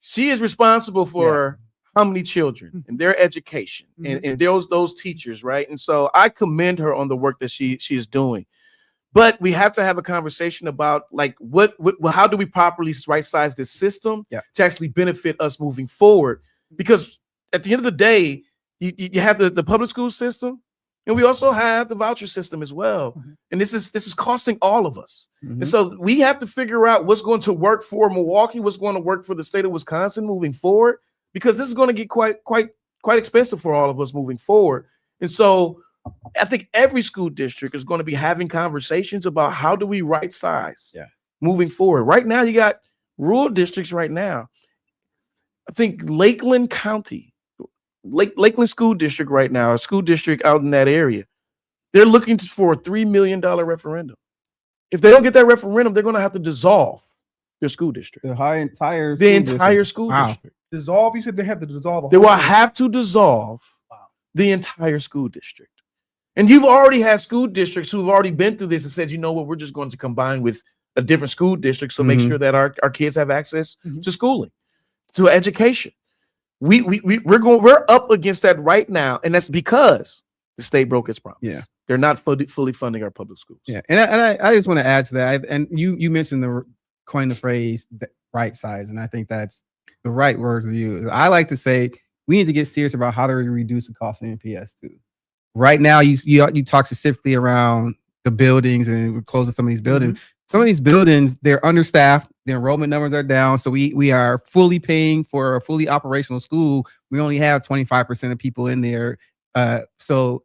she is responsible for how many children and their education and those teachers, right? And so I commend her on the work that she is doing. But we have to have a conversation about like how do we properly right size this system to actually benefit us moving forward? Because at the end of the day, you have the public school system, and we also have the voucher system as well. And this is costing all of us. And so we have to figure out what's going to work for Milwaukee, what's going to work for the state of Wisconsin moving forward, because this is going to get quite expensive for all of us moving forward. And so I think every school district is going to be having conversations about how do we right size moving forward. Right now, you got rural districts right now. I think Lakeland County, Lakeland School District right now, a school district out in that area, they're looking for a $3 million referendum. If they don't get that referendum, they're going to have to dissolve their school district. The entire school Wow. district. Dissolve? You said they have to dissolve. They will have to dissolve the entire school district. And you've already had school districts who've already been through this and said, you know what, we're just going to combine with a different school district. So make sure that our kids have access to schooling, to education. We're up against that right now. And that's because the state broke its promise. Yeah. They're not fully funding our public schools. Yeah. And I just want to add to that. And you mentioned coined the phrase right size. And I think that's the right word to use. I like to say we need to get serious about how to reduce the cost of MPS too. Right now, you talk specifically around the buildings and we're closing some of these buildings. Some of these buildings, they're understaffed. The enrollment numbers are down. So we are fully paying for a fully operational school. We only have 25% of people in there. So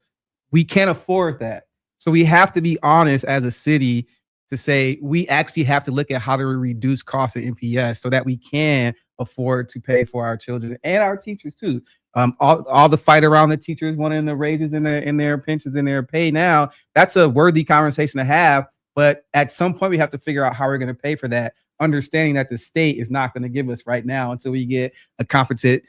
we can't afford that. So we have to be honest as a city to say we actually have to look at how to reduce costs of MPS so that we can afford to pay for our children and our teachers too. All the fight around the teachers wanting the raises in their pensions and their pay now, that's a worthy conversation to have. But at some point, we have to figure out how we're going to pay for that, understanding that the state is not going to give us right now until we get a competent,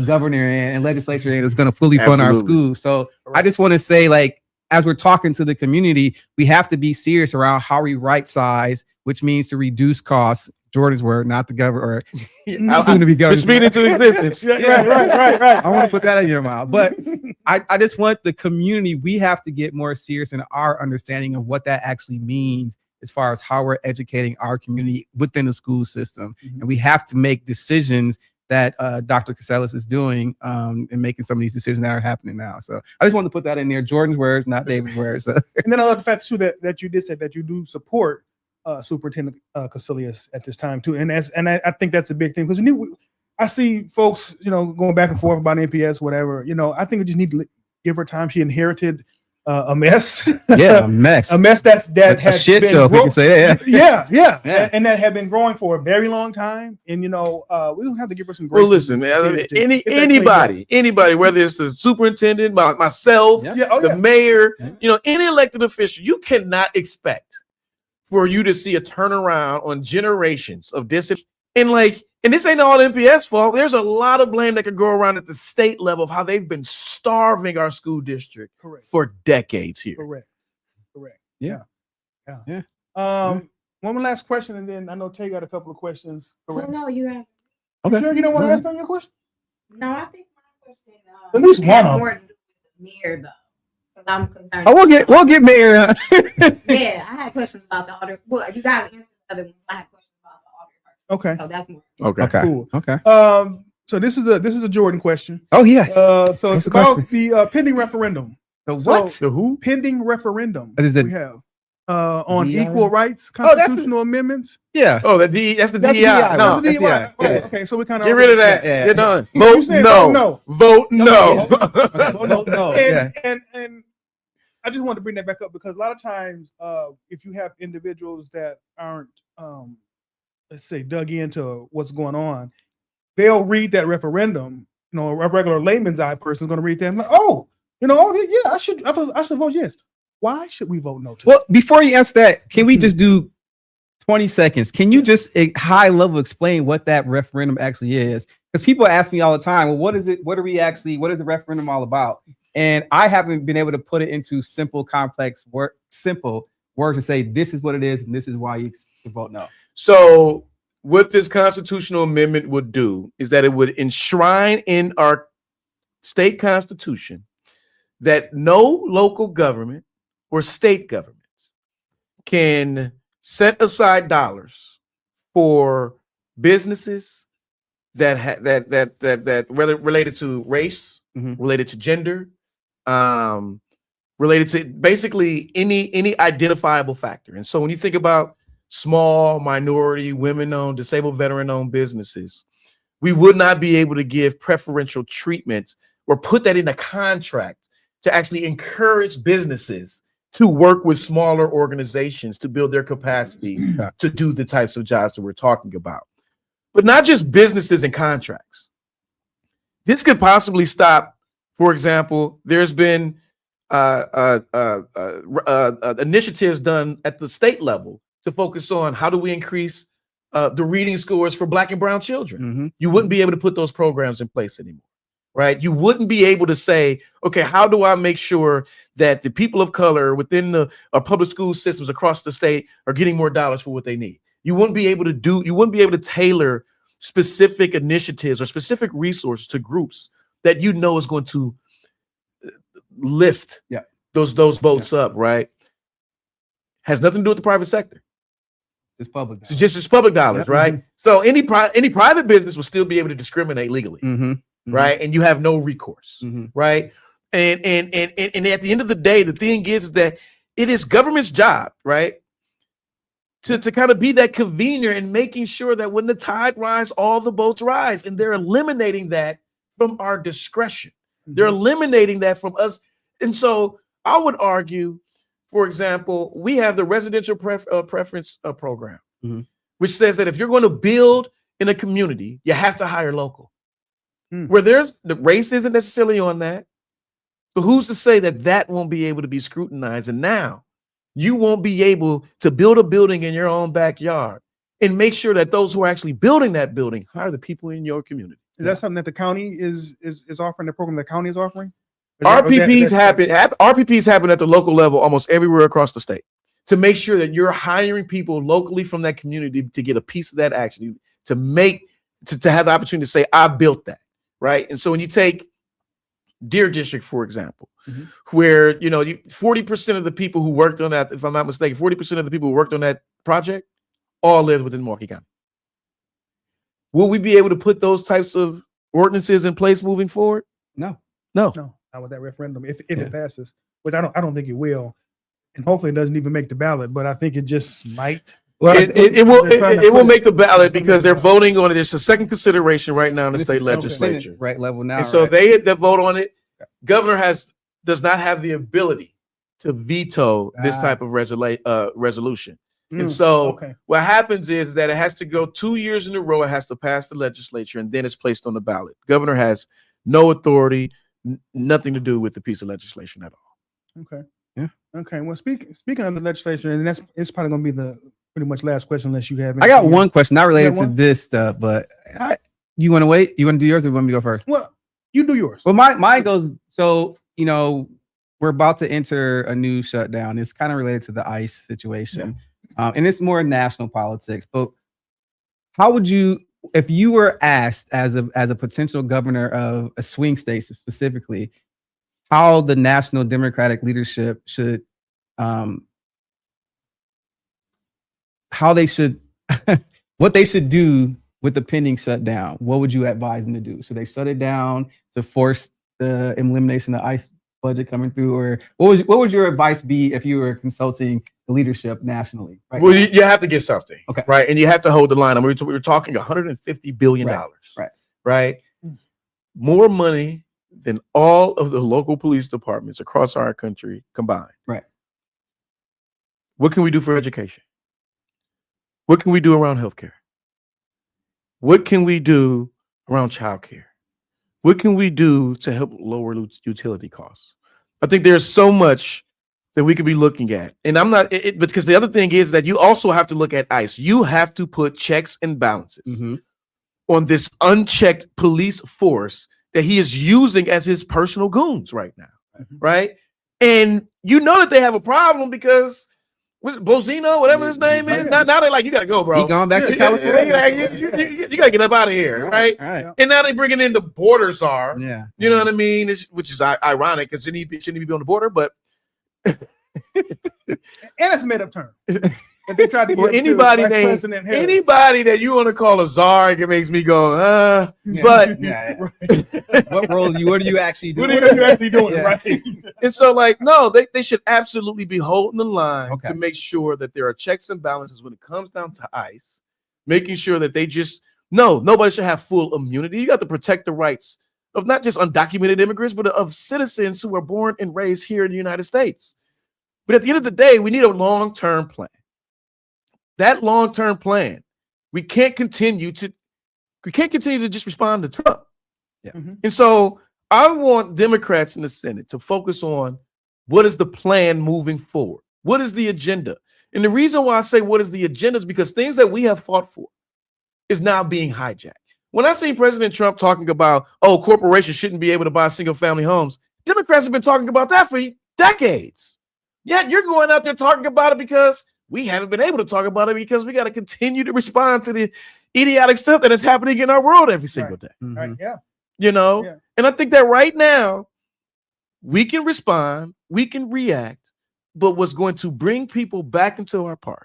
governor and legislature that's going to fully fund our schools. So I just want to say, like, as we're talking to the community, we have to be serious around how we right size, which means to reduce costs. Jordan's word, not the governor, or soon to be governor. Speed into existence. Right. I want to put that in your mouth. But I just want the community, we have to get more serious in our understanding of what that actually means as far as how we're educating our community within the school system. And we have to make decisions that Dr. Caselius is doing and making some of these decisions that are happening now. So I just wanted to put that in there. Jordan's words, not David's words. And then I love the fact too that you did say that you do support Superintendent Caselius at this time too, and I think that's a big thing because I see folks going back and forth about NPS, whatever. I think we just need to give her time. She inherited a mess. Yeah, a mess. A mess that has a shit been show. If we can say that. Yeah. And that had been growing for a very long time. And we don't have to give her some grace. Well, listen, man. Anybody, whether it's the superintendent, myself, the mayor, any elected official, you cannot expect for you to see a turnaround on generations of discipline. And this ain't all MPS fault. There's a lot of blame that could go around at the state level of how they've been starving our school district for decades here. Correct. Yeah. Yeah. One last question, and then I know Tay got a couple of questions. Well, no, you guys. Okay. Sure you don't want to ask them your question? No, I think my question. At least one of more them. to do with the mayor, though, because I'm concerned. Oh, we'll get Mayor. Yeah, I had questions about the auditor. Well, you guys answered the other ones. I had questions about the auditor. Okay. So that's more. Okay. Okay. Cool. Okay. So this is a Jordan question. Oh yes. So it's What's the about question? the pending referendum. The so- what? So who? Pending referendum What is it? we have on DEI? equal rights, Oh, that's constitutional amendments. Yeah. Oh, that's the That's DEI. DEI. No, That's DEI. DEI. Yeah. Okay, so we kind of get rid of that. Yeah. You're done. You Vote said no. no. Vote no. No. And, Yeah. and I just wanted to bring that back up because a lot of times, if you have individuals that aren't, let's say, dug into what's going on, they'll read that referendum. You know, a regular layman's eye person is going to read that and like, oh, yeah, I should vote yes. Why should we vote no? Well, before you answer that, can we just do 20 seconds? Can you just high level explain what that referendum actually is? Because people ask me all the time, well, what is it? What is the referendum all about? And I haven't been able to put it into simple words to say this is what it is and this is why you should vote no. So what this constitutional amendment would do is that it would enshrine in our state constitution that no local government or state government can set aside dollars for businesses that whether related to race, related to gender, related to basically any identifiable factor. And so when you think about small, minority, women-owned, disabled, veteran-owned businesses, we would not be able to give preferential treatment or put that in a contract to actually encourage businesses to work with smaller organizations to build their capacity to do the types of jobs that we're talking about. But not just businesses and contracts. This could possibly stop, for example, there's been initiatives done at the state level to focus on how do we increase the reading scores for Black and brown children. You wouldn't be able to put those programs in place anymore, right? You wouldn't be able to say, okay, how do I make sure that the people of color within the public school systems across the state are getting more dollars for what they need? You wouldn't be able to tailor specific initiatives or specific resources to groups that you know is going to lift those votes up, right? Has nothing to do with the private sector. It's public. It's just it's public dollars, right? So any private business will still be able to discriminate legally, right? And you have no recourse, right? And at the end of the day, the thing is that it is government's job, right? To kind of be that convener and making sure that when the tide rises, all the boats rise. And they're eliminating that from our discretion. They're eliminating that from us. And so I would argue, for example, we have the residential preference program, which says that if you're going to build in a community, you have to hire local. Where there's the race isn't necessarily on that. But who's to say that that won't be able to be scrutinized? And now you won't be able to build a building in your own backyard and make sure that those who are actually building that building hire the people in your community. Is that something that the county is offering? The program the county is offering? RPPs happen at the local level almost everywhere across the state to make sure that you're hiring people locally from that community to get a piece of that action, to have the opportunity to say, I built that, right? And so when you take Deer District, for example, where 40% of the people who worked on that, if I'm not mistaken, 40% of the people who worked on that project all live within Milwaukee County. Will we be able to put those types of ordinances in place moving forward? No, not with that referendum. If it passes, which I don't think it will, and hopefully it doesn't even make the ballot. But I think it just might. Well, it will make the ballot because they're voting on it. It's a second consideration right now in the state legislature, right level now. And so they vote on it. Governor does not have the ability to veto this type of resolution. And so what happens is that it has to go 2 years in a row. It has to pass the legislature and then it's placed on the ballot. Governor has no authority, nothing to do with the piece of legislation at all. Okay. Yeah. Okay. Well, speaking of the legislation, and it's probably going to be the pretty much last question, unless you have. I got one question, not related to this stuff, but you want to wait? You want to do yours, or you want me to go first? Well, you do yours. Well, mine goes. So we're we're about to enter a new shutdown. It's kind of related to the ICE situation, and it's more national politics. But how would you, if you were asked as a potential governor of a swing state specifically, how the national Democratic leadership should, how they should, what they should do with the pending shutdown? What would you advise them to do? So they shut it down to force the elimination of the ICE budget coming through, or what would your advice be if you were consulting the leadership nationally? Right well, now? you have to get something, Okay. right? And you have to hold the line. I mean, we were talking $150 billion, right? More money than all of the local police departments across our country combined. Right. What can we do for education? What can we do around healthcare? What can we do around childcare? What can we do to help lower utility costs? I think there's so much that we could be looking at. And I'm not, because the other thing is that you also have to look at ICE. You have to put checks and balances on this unchecked police force that he is using as his personal goons right now, right? And you know that they have a problem because was it Bozino, whatever his name is? Now they're like, you got to go, bro. He going back to California. You got to get up out of here, right? All right. And now they bringing in the border czar. Yeah. You know what I mean? Which is ironic because shouldn't he be on the border? But And it's a made up term. That they tried to well, give anybody to Vice named President Harris. anybody that you want to call a czar, it makes me go, Yeah. But Yeah. What are you actually doing? What are you actually doing, Yeah. right? and so like no, they should absolutely be holding the line Okay. to make sure that there are checks and balances when it comes down to ICE, making sure that they just nobody should have full immunity. You got to protect the rights of not just undocumented immigrants, but of citizens who are born and raised here in the United States. But at the end of the day, we need a long-term plan. That long-term plan, we can't continue to just respond to Trump. Yeah. And so I want Democrats in the Senate to focus on what is the plan moving forward? What is the agenda? And the reason why I say what is the agenda is because things that we have fought for is now being hijacked. When I see President Trump talking about, corporations shouldn't be able to buy single-family homes, Democrats have been talking about that for decades. Yet you're going out there talking about it because we haven't been able to talk about it because we got to continue to respond to the idiotic stuff that is happening in our world every single day. Right. Yeah. You know, Yeah. and I think that right now we can respond, we can react, but what's going to bring people back into our party,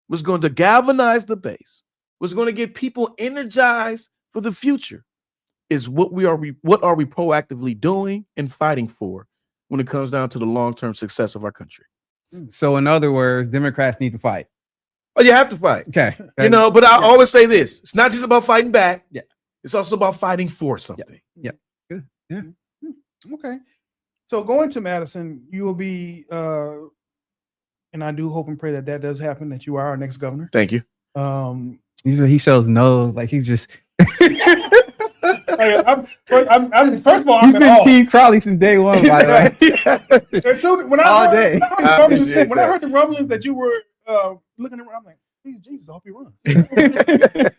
what's going to galvanize the base, what's going to get people energized for the future is what are we proactively doing and fighting for when it comes down to the long-term success of our country. So in other words, Democrats need to fight. Oh, you have to fight. Okay. You know, but I always say this. It's not just about fighting back. Yeah. It's also about fighting for something. Yeah. Good. Yeah. Okay. So going to Madison, you will be, and I do hope and pray that does happen, that you are our next governor. Thank you. He shows no, like he's just. I'm first of all, He's I'm been Team Crowley since day one, by the way. And so when All day. When I heard the rumblings that you were looking around, I'm like, please, Jesus, I hope he runs.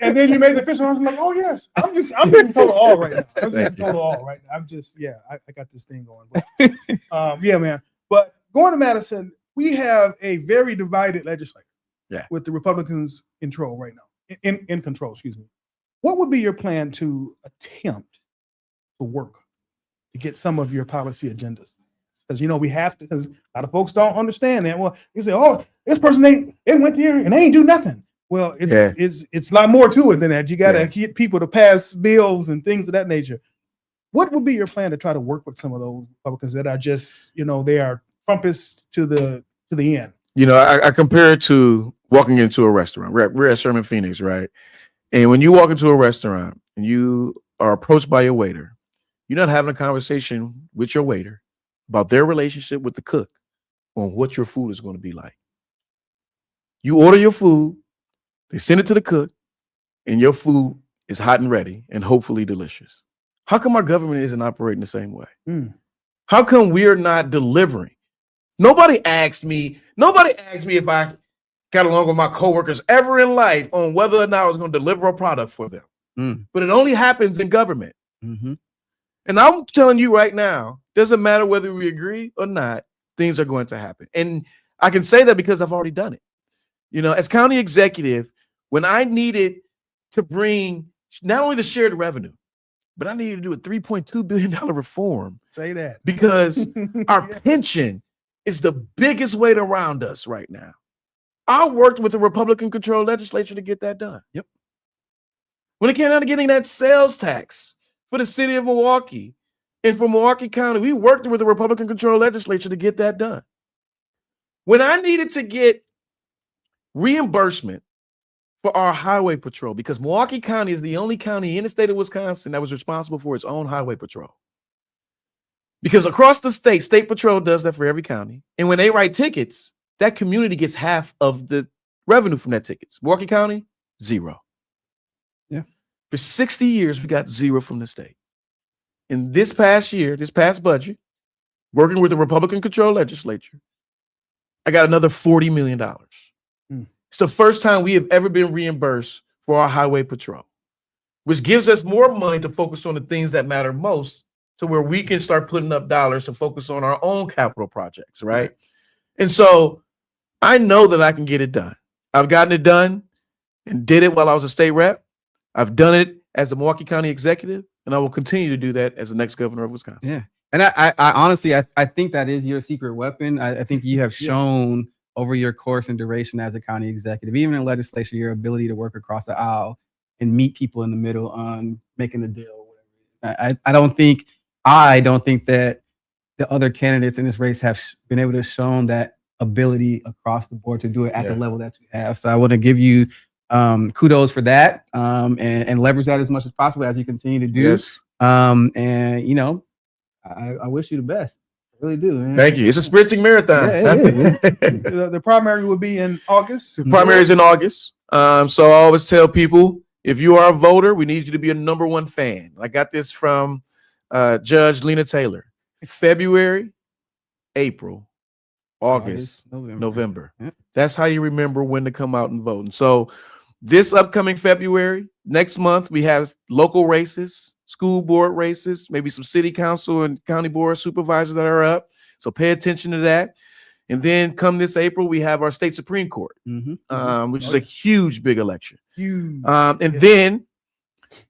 And then you made the official. I was like, oh yes, I'm just in total awe right now. I'm just in total awe right now. I'm just, I got this thing going. But, yeah, man. But going to Madison, we have a very divided legislature. Yeah. With the Republicans in control right now, in control. Excuse me. What would be your plan to attempt to work to get some of your policy agendas? Because we have to. Because a lot of folks don't understand that. Well, you say, "Oh, this person they went here and they ain't do nothing." Well, it's a lot more to it than that. You got to get people to pass bills and things of that nature. What would be your plan to try to work with some of those Republicans that are just, they are Trumpists to the end? I compare it to walking into a restaurant. We're at Sherman Phoenix, right? And when you walk into a restaurant and you are approached by your waiter, you're not having a conversation with your waiter about their relationship with the cook on what your food is going to be like. You order your food, they send it to the cook, and your food is hot and ready and hopefully delicious. How come our government isn't operating the same way? How come we're not delivering? Nobody asked me if I got along with my coworkers ever in life on whether or not I was going to deliver a product for them. But it only happens in government. Mm-hmm. And I'm telling you right now, doesn't matter whether we agree or not, things are going to happen. And I can say that because I've already done it. You know, as county executive, when I needed to bring not only the shared revenue, but I needed to do a $3.2 billion reform. Say that. Because our pension is the biggest weight around us right now. I worked with the Republican-controlled legislature to get that done. Yep. When it came down to getting that sales tax for the city of Milwaukee and for Milwaukee County, we worked with the Republican-controlled legislature to get that done. When I needed to get reimbursement for our highway patrol, because Milwaukee County is the only county in the state of Wisconsin that was responsible for its own highway patrol. Because across the state, State Patrol does that for every county. And when they write tickets, that community gets half of the revenue from that tickets. Milwaukee County, zero. Yeah. For 60 years, we got zero from the state. In this past year, this past budget, working with the Republican-controlled legislature, I got another $40 million. It's the first time we have ever been reimbursed for our highway patrol, which gives us more money to focus on the things that matter most, to where we can start putting up dollars to focus on our own capital projects, right? And so I know that I can get it done. I've gotten it done and did it while I was a state rep. I've done it as a Milwaukee County executive, and I will continue to do that as the next governor of Wisconsin. Yeah. And I honestly, I think that is your secret weapon. I think you have shown over your course and duration as a county executive, even in legislature, your ability to work across the aisle and meet people in the middle on making a deal. I don't think that the other candidates in this race have been able to shown that ability across the board to do it at the level that you have. So I want to give you kudos for that, and leverage that as much as possible as you continue to do. Yes. And you know, I wish you the best. I really do, man. Thank you. It's a sprinting marathon. The primary will be in August. The primary is in August. So I always tell people, if you are a voter, we need you to be a #1 fan. I got this from Judge Lena Taylor. February, April, August, November. Yep. That's how you remember when to come out and vote. And so this upcoming February, next month, we have local races, school board races, maybe some city council and county board of supervisors that are up. So pay attention to that. And then come this April, we have our state Supreme Court, which is a huge, big election. Huge. And then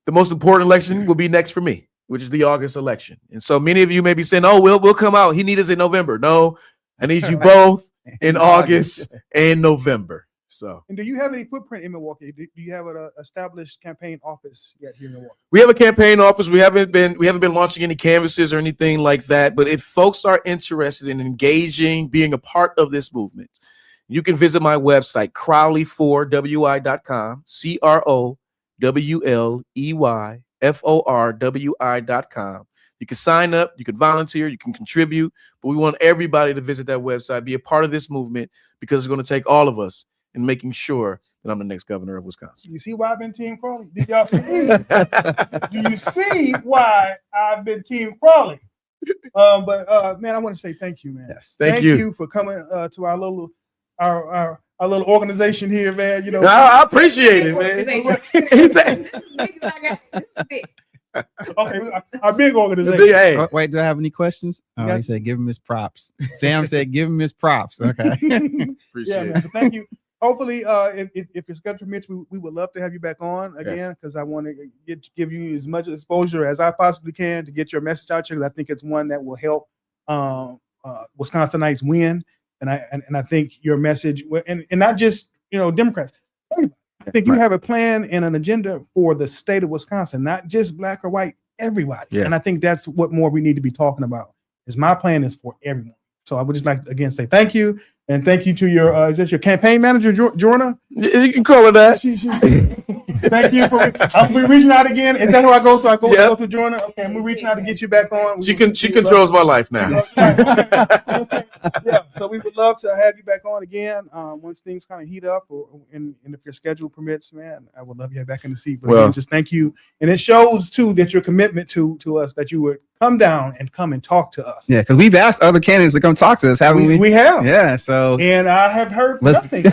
the most important election will be next for me, which is the August election. And so many of you may be saying, oh, we'll come out. He needs us in November. No, I need you both in August and November. So, and do you have any footprint in Milwaukee? Do you have an established campaign office yet here in Milwaukee? We have a campaign office. We haven't been launching any canvases or anything like that. But if folks are interested in engaging, being a part of this movement, you can visit my website, crowley4wi.com, crowleyforwi.com. You can sign up, you can volunteer, you can contribute, but we want everybody to visit that website, be a part of this movement, because it's going to take all of us in making sure that I'm the next governor of Wisconsin. You see why I've been Team Crowley? Did y'all see? Do you see why I've been Team Crowley? But man, I want to say thank you, man. Yes. Thank you for coming to our little organization here, man. You know, I appreciate it, man. Okay, our big organization. Hey. Oh, wait, do I have any questions? Oh, he said, give him his props. Sam said, give him his props. Okay. Appreciate man. So thank you. Hopefully, if your schedule permits, we would love to have you back on again, because I want to give you as much exposure as I possibly can to get your message out here, because I think it's one that will help Wisconsinites win. And I think your message, and not just Democrats, everybody. I think you have a plan and an agenda for the state of Wisconsin, not just black or white, everybody. Yeah. And I think that's what more we need to be talking about. Is my plan is for everyone. So I would just like to again say thank you, and thank you to your is that your campaign manager, Jorna? You can call her that. Thank you for. I'll be reaching out again. Is that who I go through? I go through Jorna. Okay, I'm reaching out to get you back on. She controls my life now. Yeah, so we would love to have you back on again once things kind of heat up, and if your schedule permits, man. I would love you back in the seat. But again, just thank you, and it shows too that your commitment to us, that you would come down and come and talk to us. Yeah, because we've asked other candidates to come talk to us, haven't we? We have. Yeah, so and I have heard nothing.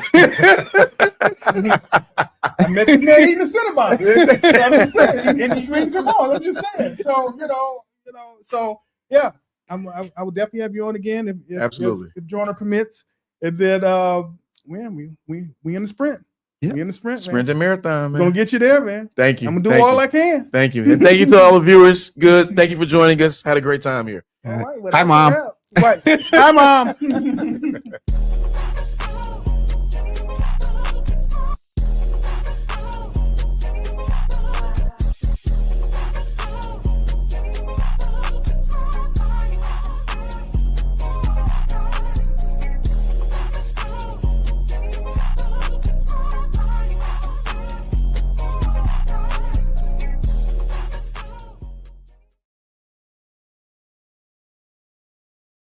I met the man eating a Cinnabon. I'm just saying, and he didn't come on. I'm just saying. So you know. So yeah, I would definitely have you on again if Absolutely. if Joyner permits. And then man, we in the sprint. Yeah. We in the sprint. Sprint and marathon, Man. Gonna man. get you there, man. Thank you. I'm gonna do Thank all you. I can. Thank you. And thank you to all the viewers. Good. Thank you for joining us. Had a great time here. All right, well, Hi, that's a Mom. wrap. Right. Hi, Mom.